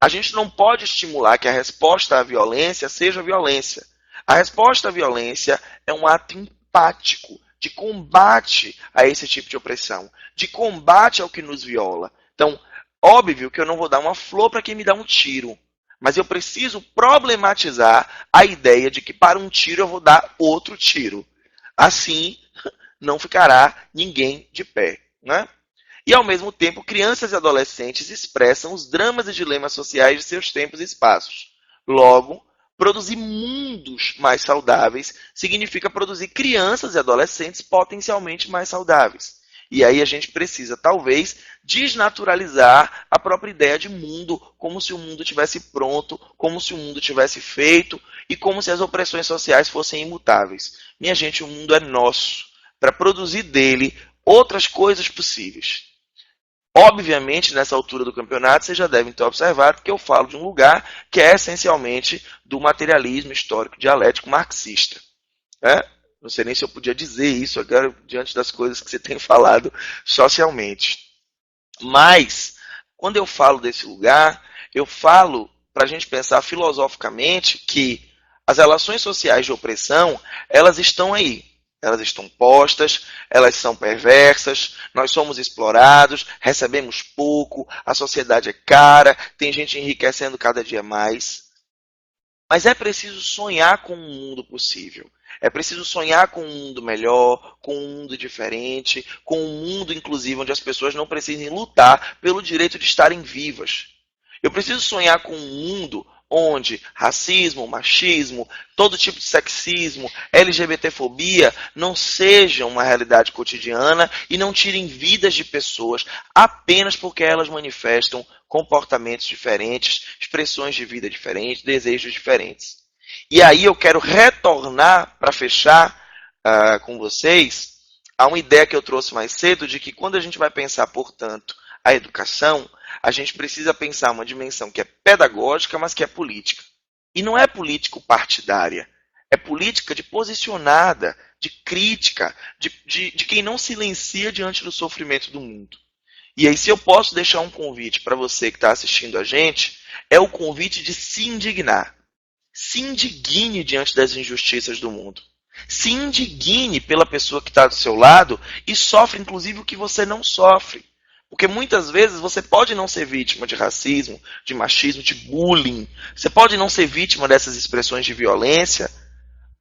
A gente não pode estimular que a resposta à violência seja violência. A resposta à violência é um ato empático, de combate a esse tipo de opressão, de combate ao que nos viola. Então, óbvio que eu não vou dar uma flor para quem me dá um tiro, mas eu preciso problematizar a ideia de que para um tiro eu vou dar outro tiro. Assim, não ficará ninguém de pé, né? E, ao mesmo tempo, crianças e adolescentes expressam os dramas e dilemas sociais de seus tempos e espaços. Logo, Produzir mundos mais saudáveis significa produzir crianças e adolescentes potencialmente mais saudáveis. E aí a gente precisa, talvez, desnaturalizar a própria ideia de mundo, como se o mundo tivesse pronto, como se o mundo tivesse feito e como se as opressões sociais fossem imutáveis. Minha gente, o mundo é nosso, para produzir dele outras coisas possíveis. Obviamente, nessa altura do campeonato, vocês já devem ter observado que eu falo de um lugar que é essencialmente do materialismo histórico dialético marxista. Né? Não sei nem se eu podia dizer isso agora diante das coisas que você tem falado socialmente. Mas, quando eu falo desse lugar, eu falo para a gente pensar filosoficamente que as relações sociais de opressão, elas estão aí. Elas estão postas, elas são perversas, nós somos explorados, recebemos pouco, a sociedade é cara, tem gente enriquecendo cada dia mais. Mas é preciso sonhar com um mundo possível. É preciso sonhar com um mundo melhor, com um mundo diferente, com um mundo, inclusive, onde as pessoas não precisem lutar pelo direito de estarem vivas. Eu preciso sonhar com um mundo onde racismo, machismo, todo tipo de sexismo, LGBTfobia não sejam uma realidade cotidiana e não tirem vidas de pessoas apenas porque elas manifestam comportamentos diferentes, expressões de vida diferentes, desejos diferentes. E aí eu quero retornar, para fechar com vocês, a uma ideia que eu trouxe mais cedo, de que quando a gente vai pensar, portanto, a educação, a gente precisa pensar uma dimensão que é pedagógica, mas que é política. E não é político partidária, é política de posicionada, de crítica, de quem não silencia diante do sofrimento do mundo. E aí, se eu posso deixar um convite para você que está assistindo a gente, é o convite de se indignar. Se indigne diante das injustiças do mundo. Se indigne pela pessoa que está do seu lado e sofre, inclusive, o que você não sofre. Porque muitas vezes você pode não ser vítima de racismo, de machismo, de bullying. Você pode não ser vítima dessas expressões de violência,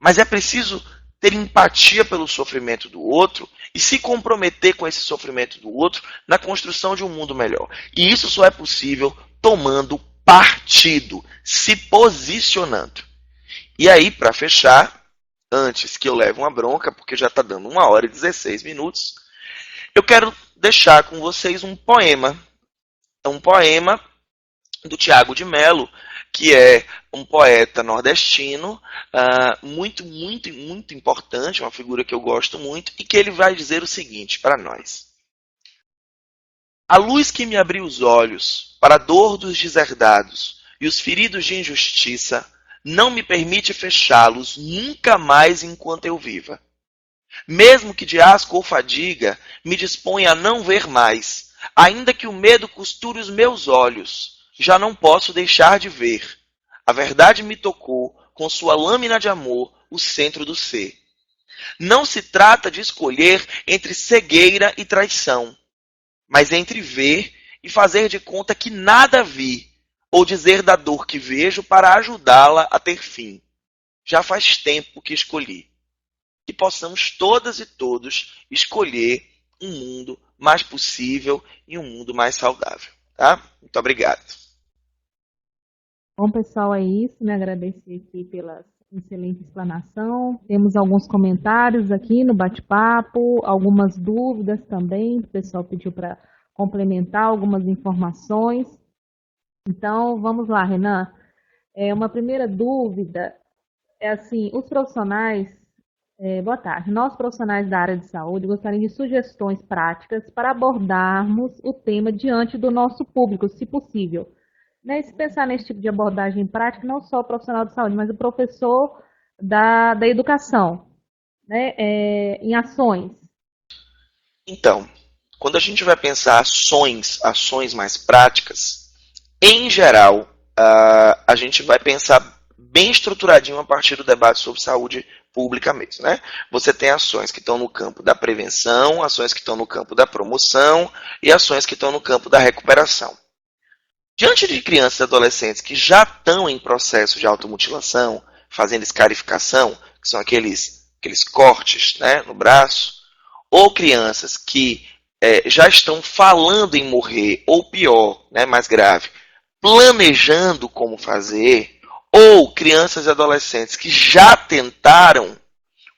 mas é preciso ter empatia pelo sofrimento do outro e se comprometer com esse sofrimento do outro na construção de um mundo melhor. E isso só é possível tomando partido, se posicionando. E aí, para fechar, antes que eu leve uma bronca, porque já está dando 1h16, eu quero deixar com vocês um poema. É um poema do Tiago de Mello, que é um poeta nordestino, muito, muito, muito importante, uma figura que eu gosto muito, e que ele vai dizer o seguinte para nós. A luz que me abriu os olhos para a dor dos deserdados e os feridos de injustiça não me permite fechá-los nunca mais enquanto eu viva. Mesmo que de asco ou fadiga me disponha a não ver mais, ainda que o medo costure os meus olhos, já não posso deixar de ver. A verdade me tocou, com sua lâmina de amor, o centro do ser. Não se trata de escolher entre cegueira e traição, mas entre ver e fazer de conta que nada vi, ou dizer da dor que vejo para ajudá-la a ter fim. Já faz tempo que escolhi. Que possamos todas e todos escolher um mundo mais possível e um mundo mais saudável. Tá? Muito obrigado. Bom, pessoal, é isso. Me agradecer aqui pela excelente explanação. Temos alguns comentários aqui no bate-papo, algumas dúvidas também. O pessoal pediu para complementar algumas informações. Então, vamos lá, Renan. Uma primeira dúvida é assim, os profissionais... boa tarde. Nós, profissionais da área de saúde, gostaríamos de sugestões práticas para abordarmos o tema diante do nosso público, se possível. Né? E se pensar nesse tipo de abordagem prática, não só o profissional de saúde, mas o professor da educação, né? Em ações. Então, quando a gente vai pensar ações mais práticas, em geral, a gente vai pensar bem estruturadinho a partir do debate sobre saúde pública mesmo, né? Você tem ações que estão no campo da prevenção, ações que estão no campo da promoção e ações que estão no campo da recuperação. Diante de crianças e adolescentes que já estão em processo de automutilação, fazendo escarificação, que são aqueles cortes, né, no braço, ou crianças que já estão falando em morrer, ou pior, né, mais grave, planejando como fazer, ou crianças e adolescentes que já tentaram,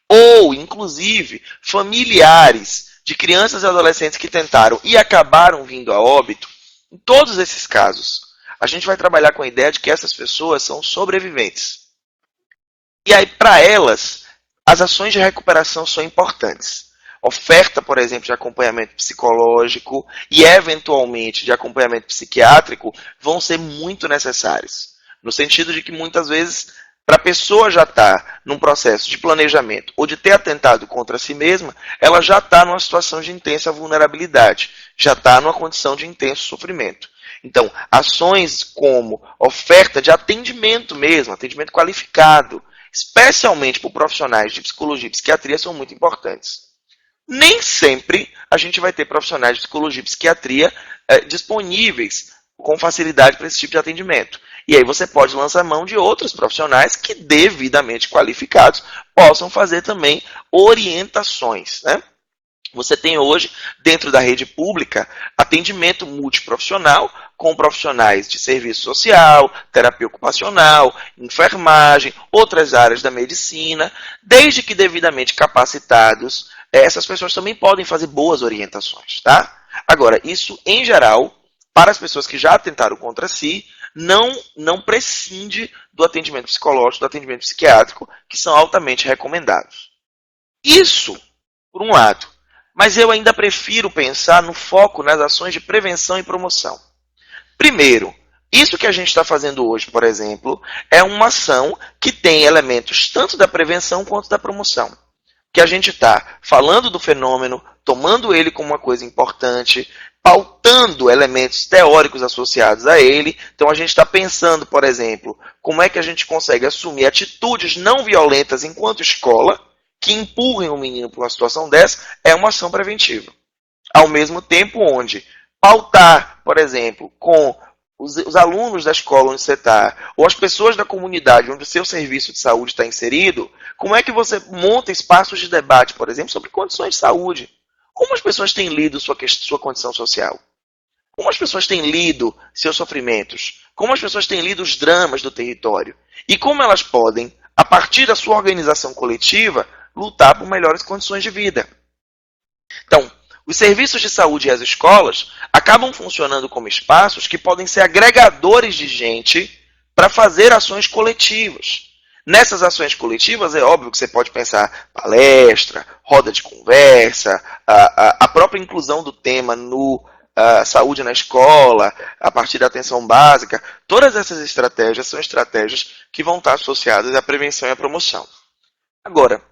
ou, inclusive, familiares de crianças e adolescentes que tentaram e acabaram vindo a óbito, em todos esses casos, a gente vai trabalhar com a ideia de que essas pessoas são sobreviventes. E aí, para elas, as ações de recuperação são importantes. Oferta, por exemplo, de acompanhamento psicológico e, eventualmente, de acompanhamento psiquiátrico vão ser muito necessários. No sentido de que, muitas vezes, para a pessoa já estar num processo de planejamento ou de ter atentado contra si mesma, ela já está numa situação de intensa vulnerabilidade, já está numa condição de intenso sofrimento. Então, ações como oferta de atendimento mesmo, atendimento qualificado, especialmente por profissionais de psicologia e psiquiatria, são muito importantes. Nem sempre a gente vai ter profissionais de psicologia e psiquiatria disponíveis com facilidade para esse tipo de atendimento. E aí você pode lançar mão de outros profissionais que, devidamente qualificados, possam fazer também orientações, né? Você tem hoje, dentro da rede pública, atendimento multiprofissional com profissionais de serviço social, terapia ocupacional, enfermagem, outras áreas da medicina. Desde que devidamente capacitados, essas pessoas também podem fazer boas orientações, tá? Agora, isso, em geral, para as pessoas que já atentaram contra si, não prescinde do atendimento psicológico, do atendimento psiquiátrico, que são altamente recomendados. Isso, por um lado. Mas eu ainda prefiro pensar no foco nas ações de prevenção e promoção. Primeiro, isso que a gente está fazendo hoje, por exemplo, é uma ação que tem elementos tanto da prevenção quanto da promoção. Que a gente está falando do fenômeno, tomando ele como uma coisa importante, pautando elementos teóricos associados a ele. Então a gente está pensando, por exemplo, como é que a gente consegue assumir atitudes não violentas enquanto escola, que empurrem o menino para uma situação dessa, é uma ação preventiva. Ao mesmo tempo onde pautar, por exemplo, com os alunos da escola onde você está, ou as pessoas da comunidade onde o seu serviço de saúde está inserido, como é que você monta espaços de debate, por exemplo, sobre condições de saúde? Como as pessoas têm lido sua condição social? Como as pessoas têm lido seus sofrimentos? Como as pessoas têm lido os dramas do território? E como elas podem, a partir da sua organização coletiva, lutar por melhores condições de vida? Então, os serviços de saúde e as escolas acabam funcionando como espaços que podem ser agregadores de gente para fazer ações coletivas. Nessas ações coletivas, é óbvio que você pode pensar palestra, roda de conversa, a própria inclusão do tema no saúde na escola, a partir da atenção básica. Todas essas estratégias são estratégias que vão estar associadas à prevenção e à promoção. Agora,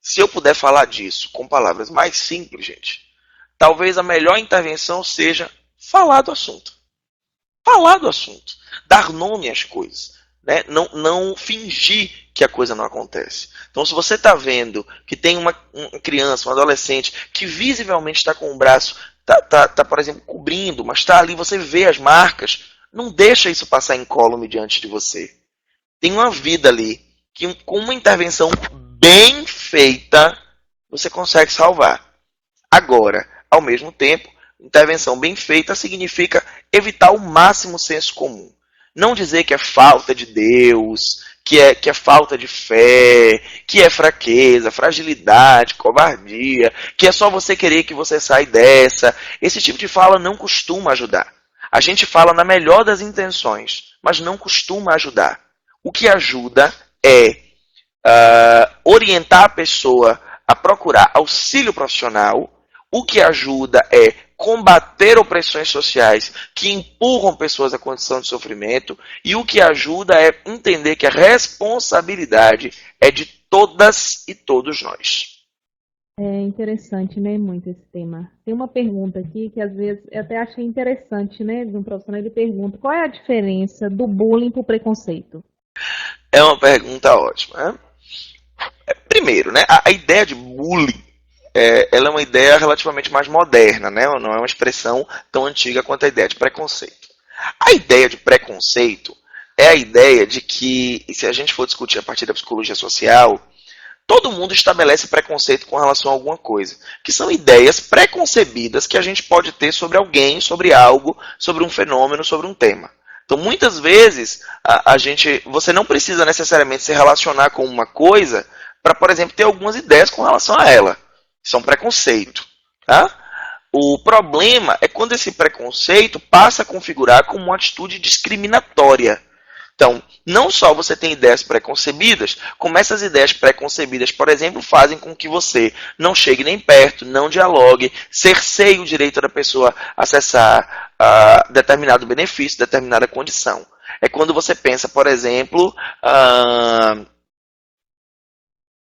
se eu puder falar disso com palavras mais simples, gente, talvez a melhor intervenção seja falar do assunto. Falar do assunto. Dar nome às coisas. Né? Não fingir que a coisa não acontece. Então, se você está vendo que tem uma criança, um adolescente, que visivelmente está com o braço, está, por exemplo, cobrindo, mas está ali, você vê as marcas, não deixa isso passar incólume diante de você. Tem uma vida ali, que com uma intervenção bem feita, você consegue salvar. Agora, ao mesmo tempo, intervenção bem feita significa evitar ao máximo o senso comum. Não dizer que é falta de Deus, que é falta de fé, que é fraqueza, fragilidade, covardia, que é só você querer que você saia dessa. Esse tipo de fala não costuma ajudar. A gente fala na melhor das intenções, mas não costuma ajudar. O que ajuda é orientar a pessoa a procurar auxílio profissional. O que ajuda é combater opressões sociais que empurram pessoas à condição de sofrimento. E o que ajuda é entender que a responsabilidade é de todas e todos nós. É interessante, né, muito esse tema. Tem uma pergunta aqui que às vezes eu até achei interessante, né, de um profissional. Ele pergunta: qual é a diferença do bullying para o preconceito? É uma pergunta ótima, né? Primeiro, né, a ideia de bullying, ela é uma ideia relativamente mais moderna, né? Não é uma expressão tão antiga quanto a ideia de preconceito. A ideia de preconceito é a ideia de que, e se a gente for discutir a partir da psicologia social, todo mundo estabelece preconceito com relação a alguma coisa, que são ideias preconcebidas que a gente pode ter sobre alguém, sobre algo, sobre um fenômeno, sobre um tema. Então, muitas vezes, você não precisa necessariamente se relacionar com uma coisa para, por exemplo, ter algumas ideias com relação a ela. Isso é um preconceito. Tá? O problema é quando esse preconceito passa a configurar como uma atitude discriminatória. Então, não só você tem ideias preconcebidas, como essas ideias preconcebidas, por exemplo, fazem com que você não chegue nem perto, não dialogue, cerceie o direito da pessoa acessar determinado benefício, determinada condição. É quando você pensa, por exemplo,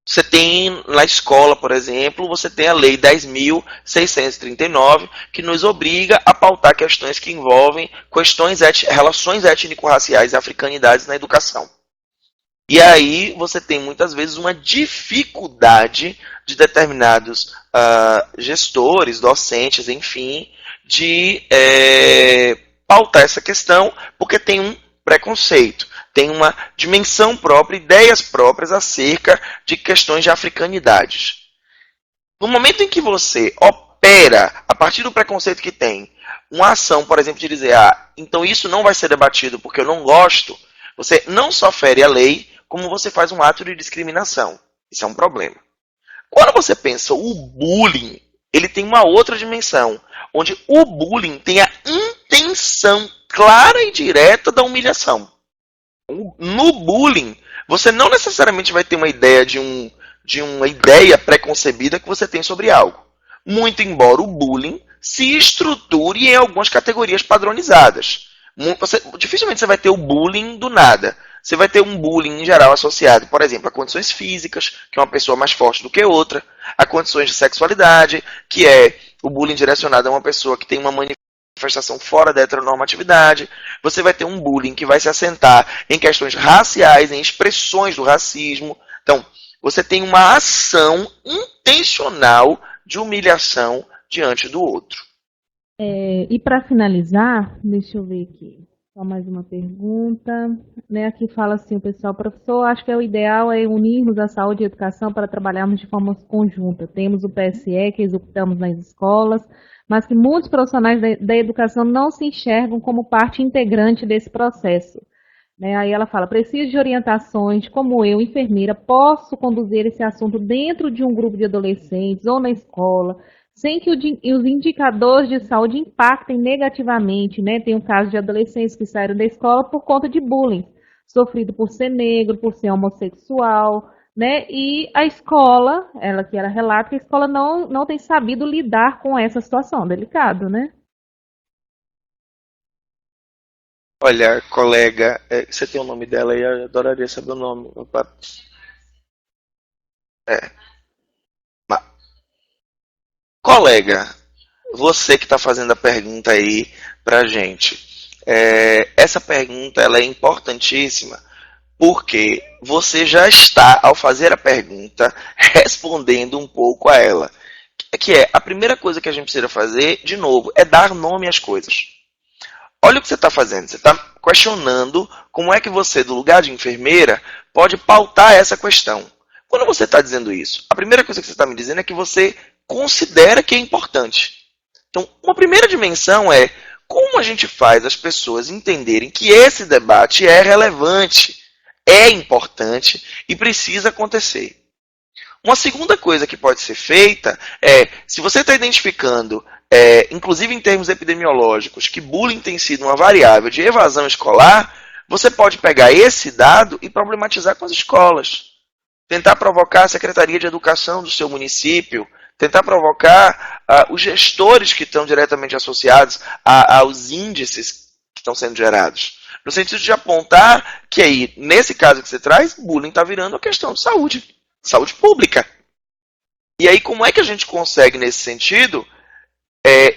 você tem na escola, por exemplo, você tem a Lei 10.639, que nos obriga a pautar questões que envolvem relações étnico-raciais e africanidades na educação. E aí você tem muitas vezes uma dificuldade de determinados gestores, docentes, enfim, de pautar essa questão, porque tem um preconceito, tem uma dimensão própria, ideias próprias acerca de questões de africanidades. No momento em que você opera, a partir do preconceito que tem, uma ação, por exemplo, de dizer, então isso não vai ser debatido porque eu não gosto, você não só fere a lei, como você faz um ato de discriminação. Isso é um problema. Quando você pensa o bullying, ele tem uma outra dimensão, onde o bullying tem a intenção clara e direta da humilhação. No bullying, você não necessariamente vai ter uma ideia de uma ideia preconcebida que você tem sobre algo. Muito embora o bullying se estruture em algumas categorias padronizadas. Dificilmente você vai ter o bullying do nada. Você vai ter um bullying em geral associado, por exemplo, a condições físicas, que é uma pessoa mais forte do que outra, a condições de sexualidade, que é o bullying direcionado a uma pessoa que tem uma manifestação fora da heteronormatividade. Você vai ter um bullying que vai se assentar em questões raciais, em expressões do racismo. Então, você tem uma ação intencional de humilhação diante do outro. E para finalizar, deixa eu ver aqui. Só mais uma pergunta. Aqui fala assim, o pessoal, professor, acho que o ideal é unirmos a saúde e a educação para trabalharmos de forma conjunta. Temos o PSE que executamos nas escolas, mas que muitos profissionais da educação não se enxergam como parte integrante desse processo. Aí ela fala, preciso de orientações de como eu, enfermeira, posso conduzir esse assunto dentro de um grupo de adolescentes ou na escola, sem que os indicadores de saúde impactem negativamente. Tem o caso de adolescentes que saíram da escola por conta de bullying, sofrido por ser negro, por ser homossexual, e a escola, ela relata que a escola não tem sabido lidar com essa situação, delicado, Olha, colega, você tem o nome dela aí, eu adoraria saber o nome. Colega, você que está fazendo a pergunta aí pra gente. Essa pergunta ela é importantíssima porque você já está, ao fazer a pergunta, respondendo um pouco a ela. Que é, a primeira coisa que a gente precisa fazer, de novo, é dar nome às coisas. Olha o que você está fazendo. Você está questionando como é que você, do lugar de enfermeira, pode pautar essa questão. Quando você está dizendo isso, a primeira coisa que você está me dizendo é que você considera que é importante. Então, uma primeira dimensão é como a gente faz as pessoas entenderem que esse debate é relevante, é importante e precisa acontecer. Uma segunda coisa que pode ser feita é, se você está identificando, inclusive em termos epidemiológicos, que bullying tem sido uma variável de evasão escolar, você pode pegar esse dado e problematizar com as escolas. Tentar provocar a Secretaria de Educação do seu município, tentar provocar os gestores que estão diretamente associados aos índices que estão sendo gerados. No sentido de apontar que aí, nesse caso que você traz, bullying está virando uma questão de saúde. Saúde pública. E aí, como é que a gente consegue, nesse sentido,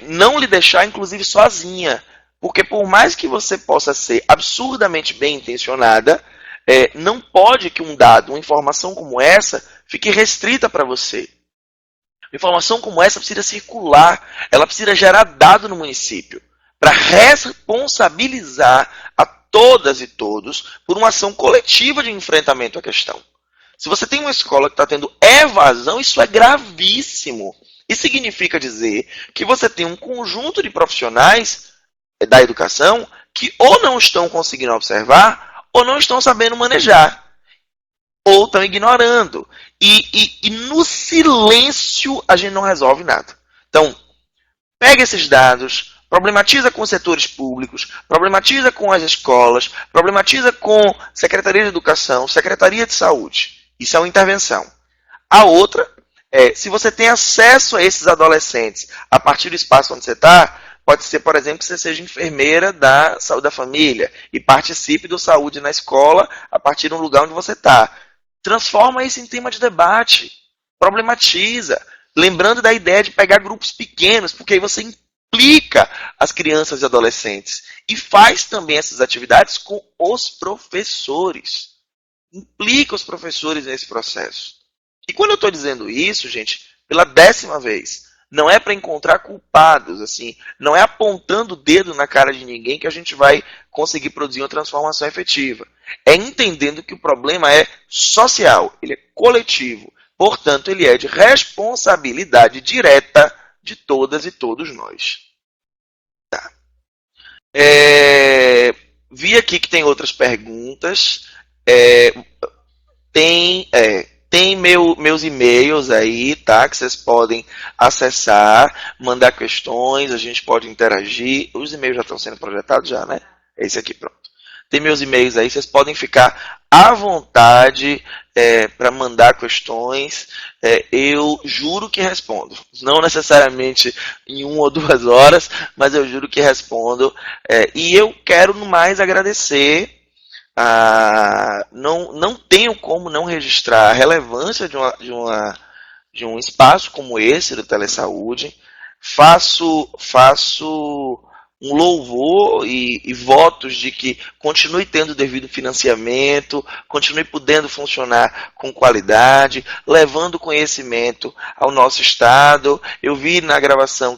não lhe deixar, inclusive, sozinha? Porque por mais que você possa ser absurdamente bem intencionada, não pode que um dado, uma informação como essa, fique restrita para você. Uma informação como essa precisa circular, ela precisa gerar dado no município, para responsabilizar a todas e todos por uma ação coletiva de enfrentamento à questão. Se você tem uma escola que está tendo evasão, isso é gravíssimo. Isso significa dizer que você tem um conjunto de profissionais da educação que ou não estão conseguindo observar ou não estão sabendo manejar, ou estão ignorando. E no silêncio a gente não resolve nada. Então, pega esses dados, problematiza com os setores públicos, problematiza com as escolas, problematiza com Secretaria de Educação, Secretaria de Saúde. Isso é uma intervenção. A outra é, se você tem acesso a esses adolescentes a partir do espaço onde você está, pode ser, por exemplo, que você seja enfermeira da saúde da família e participe do saúde na escola a partir do lugar onde você está. Transforma isso em tema de debate, problematiza, lembrando da ideia de pegar grupos pequenos, porque aí você implica as crianças e adolescentes e faz também essas atividades com os professores. Implica os professores nesse processo. E quando eu estou dizendo isso, gente, pela 10ª vez, não é para encontrar culpados, assim, não é apontando o dedo na cara de ninguém que a gente vai conseguir produzir uma transformação efetiva. É entendendo que o problema é social, ele é coletivo, portanto, ele é de responsabilidade direta de todas e todos nós. Tá. Vi aqui que tem outras perguntas. Tem meus e-mails aí, tá? Que vocês podem acessar, mandar questões, a gente pode interagir. Os e-mails já estão sendo projetados já, né? É esse aqui, pronto. Tem meus e-mails aí, vocês podem ficar à vontade para mandar questões. Eu juro que respondo. Não necessariamente em 1 ou 2 horas, mas eu juro que respondo. E eu quero no mais agradecer. Não tenho como não registrar a relevância de um espaço como esse do Telesaúde. Faço um louvor e votos de que continue tendo o devido financiamento, continue podendo funcionar com qualidade, levando conhecimento ao nosso estado. Eu vi na gravação,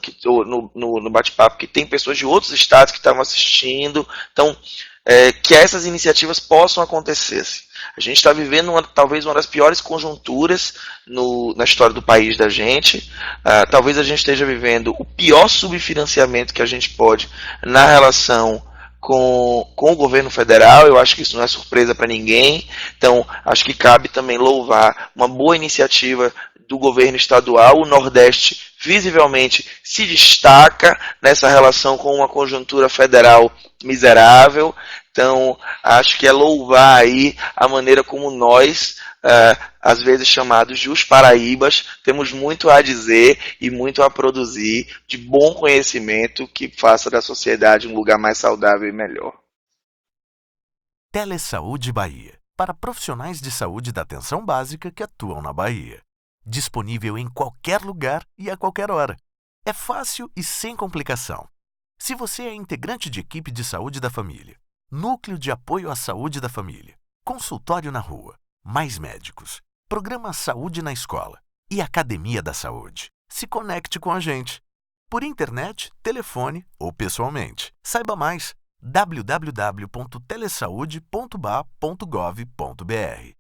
no bate-papo, que tem pessoas de outros estados que estavam assistindo. Então, que essas iniciativas possam acontecer. A gente está vivendo talvez uma das piores conjunturas na história do país da gente. Talvez a gente esteja vivendo o pior subfinanciamento que a gente pode na relação com o governo federal. Eu acho que isso não é surpresa para ninguém. Então, acho que cabe também louvar uma boa iniciativa do governo estadual. O Nordeste visivelmente se destaca nessa relação com uma conjuntura federal miserável. Então, acho que é louvar aí a maneira como nós, às vezes chamados Jus Paraíbas, temos muito a dizer e muito a produzir de bom conhecimento que faça da sociedade um lugar mais saudável e melhor. Telesaúde Bahia, para profissionais de saúde da atenção básica que atuam na Bahia. Disponível em qualquer lugar e a qualquer hora. É fácil e sem complicação. Se você é integrante de equipe de saúde da família, núcleo de apoio à saúde da família, consultório na rua, mais médicos, programa Saúde na Escola e Academia da Saúde, se conecte com a gente. Por internet, telefone ou pessoalmente. Saiba mais: www.telesaude.ba.gov.br.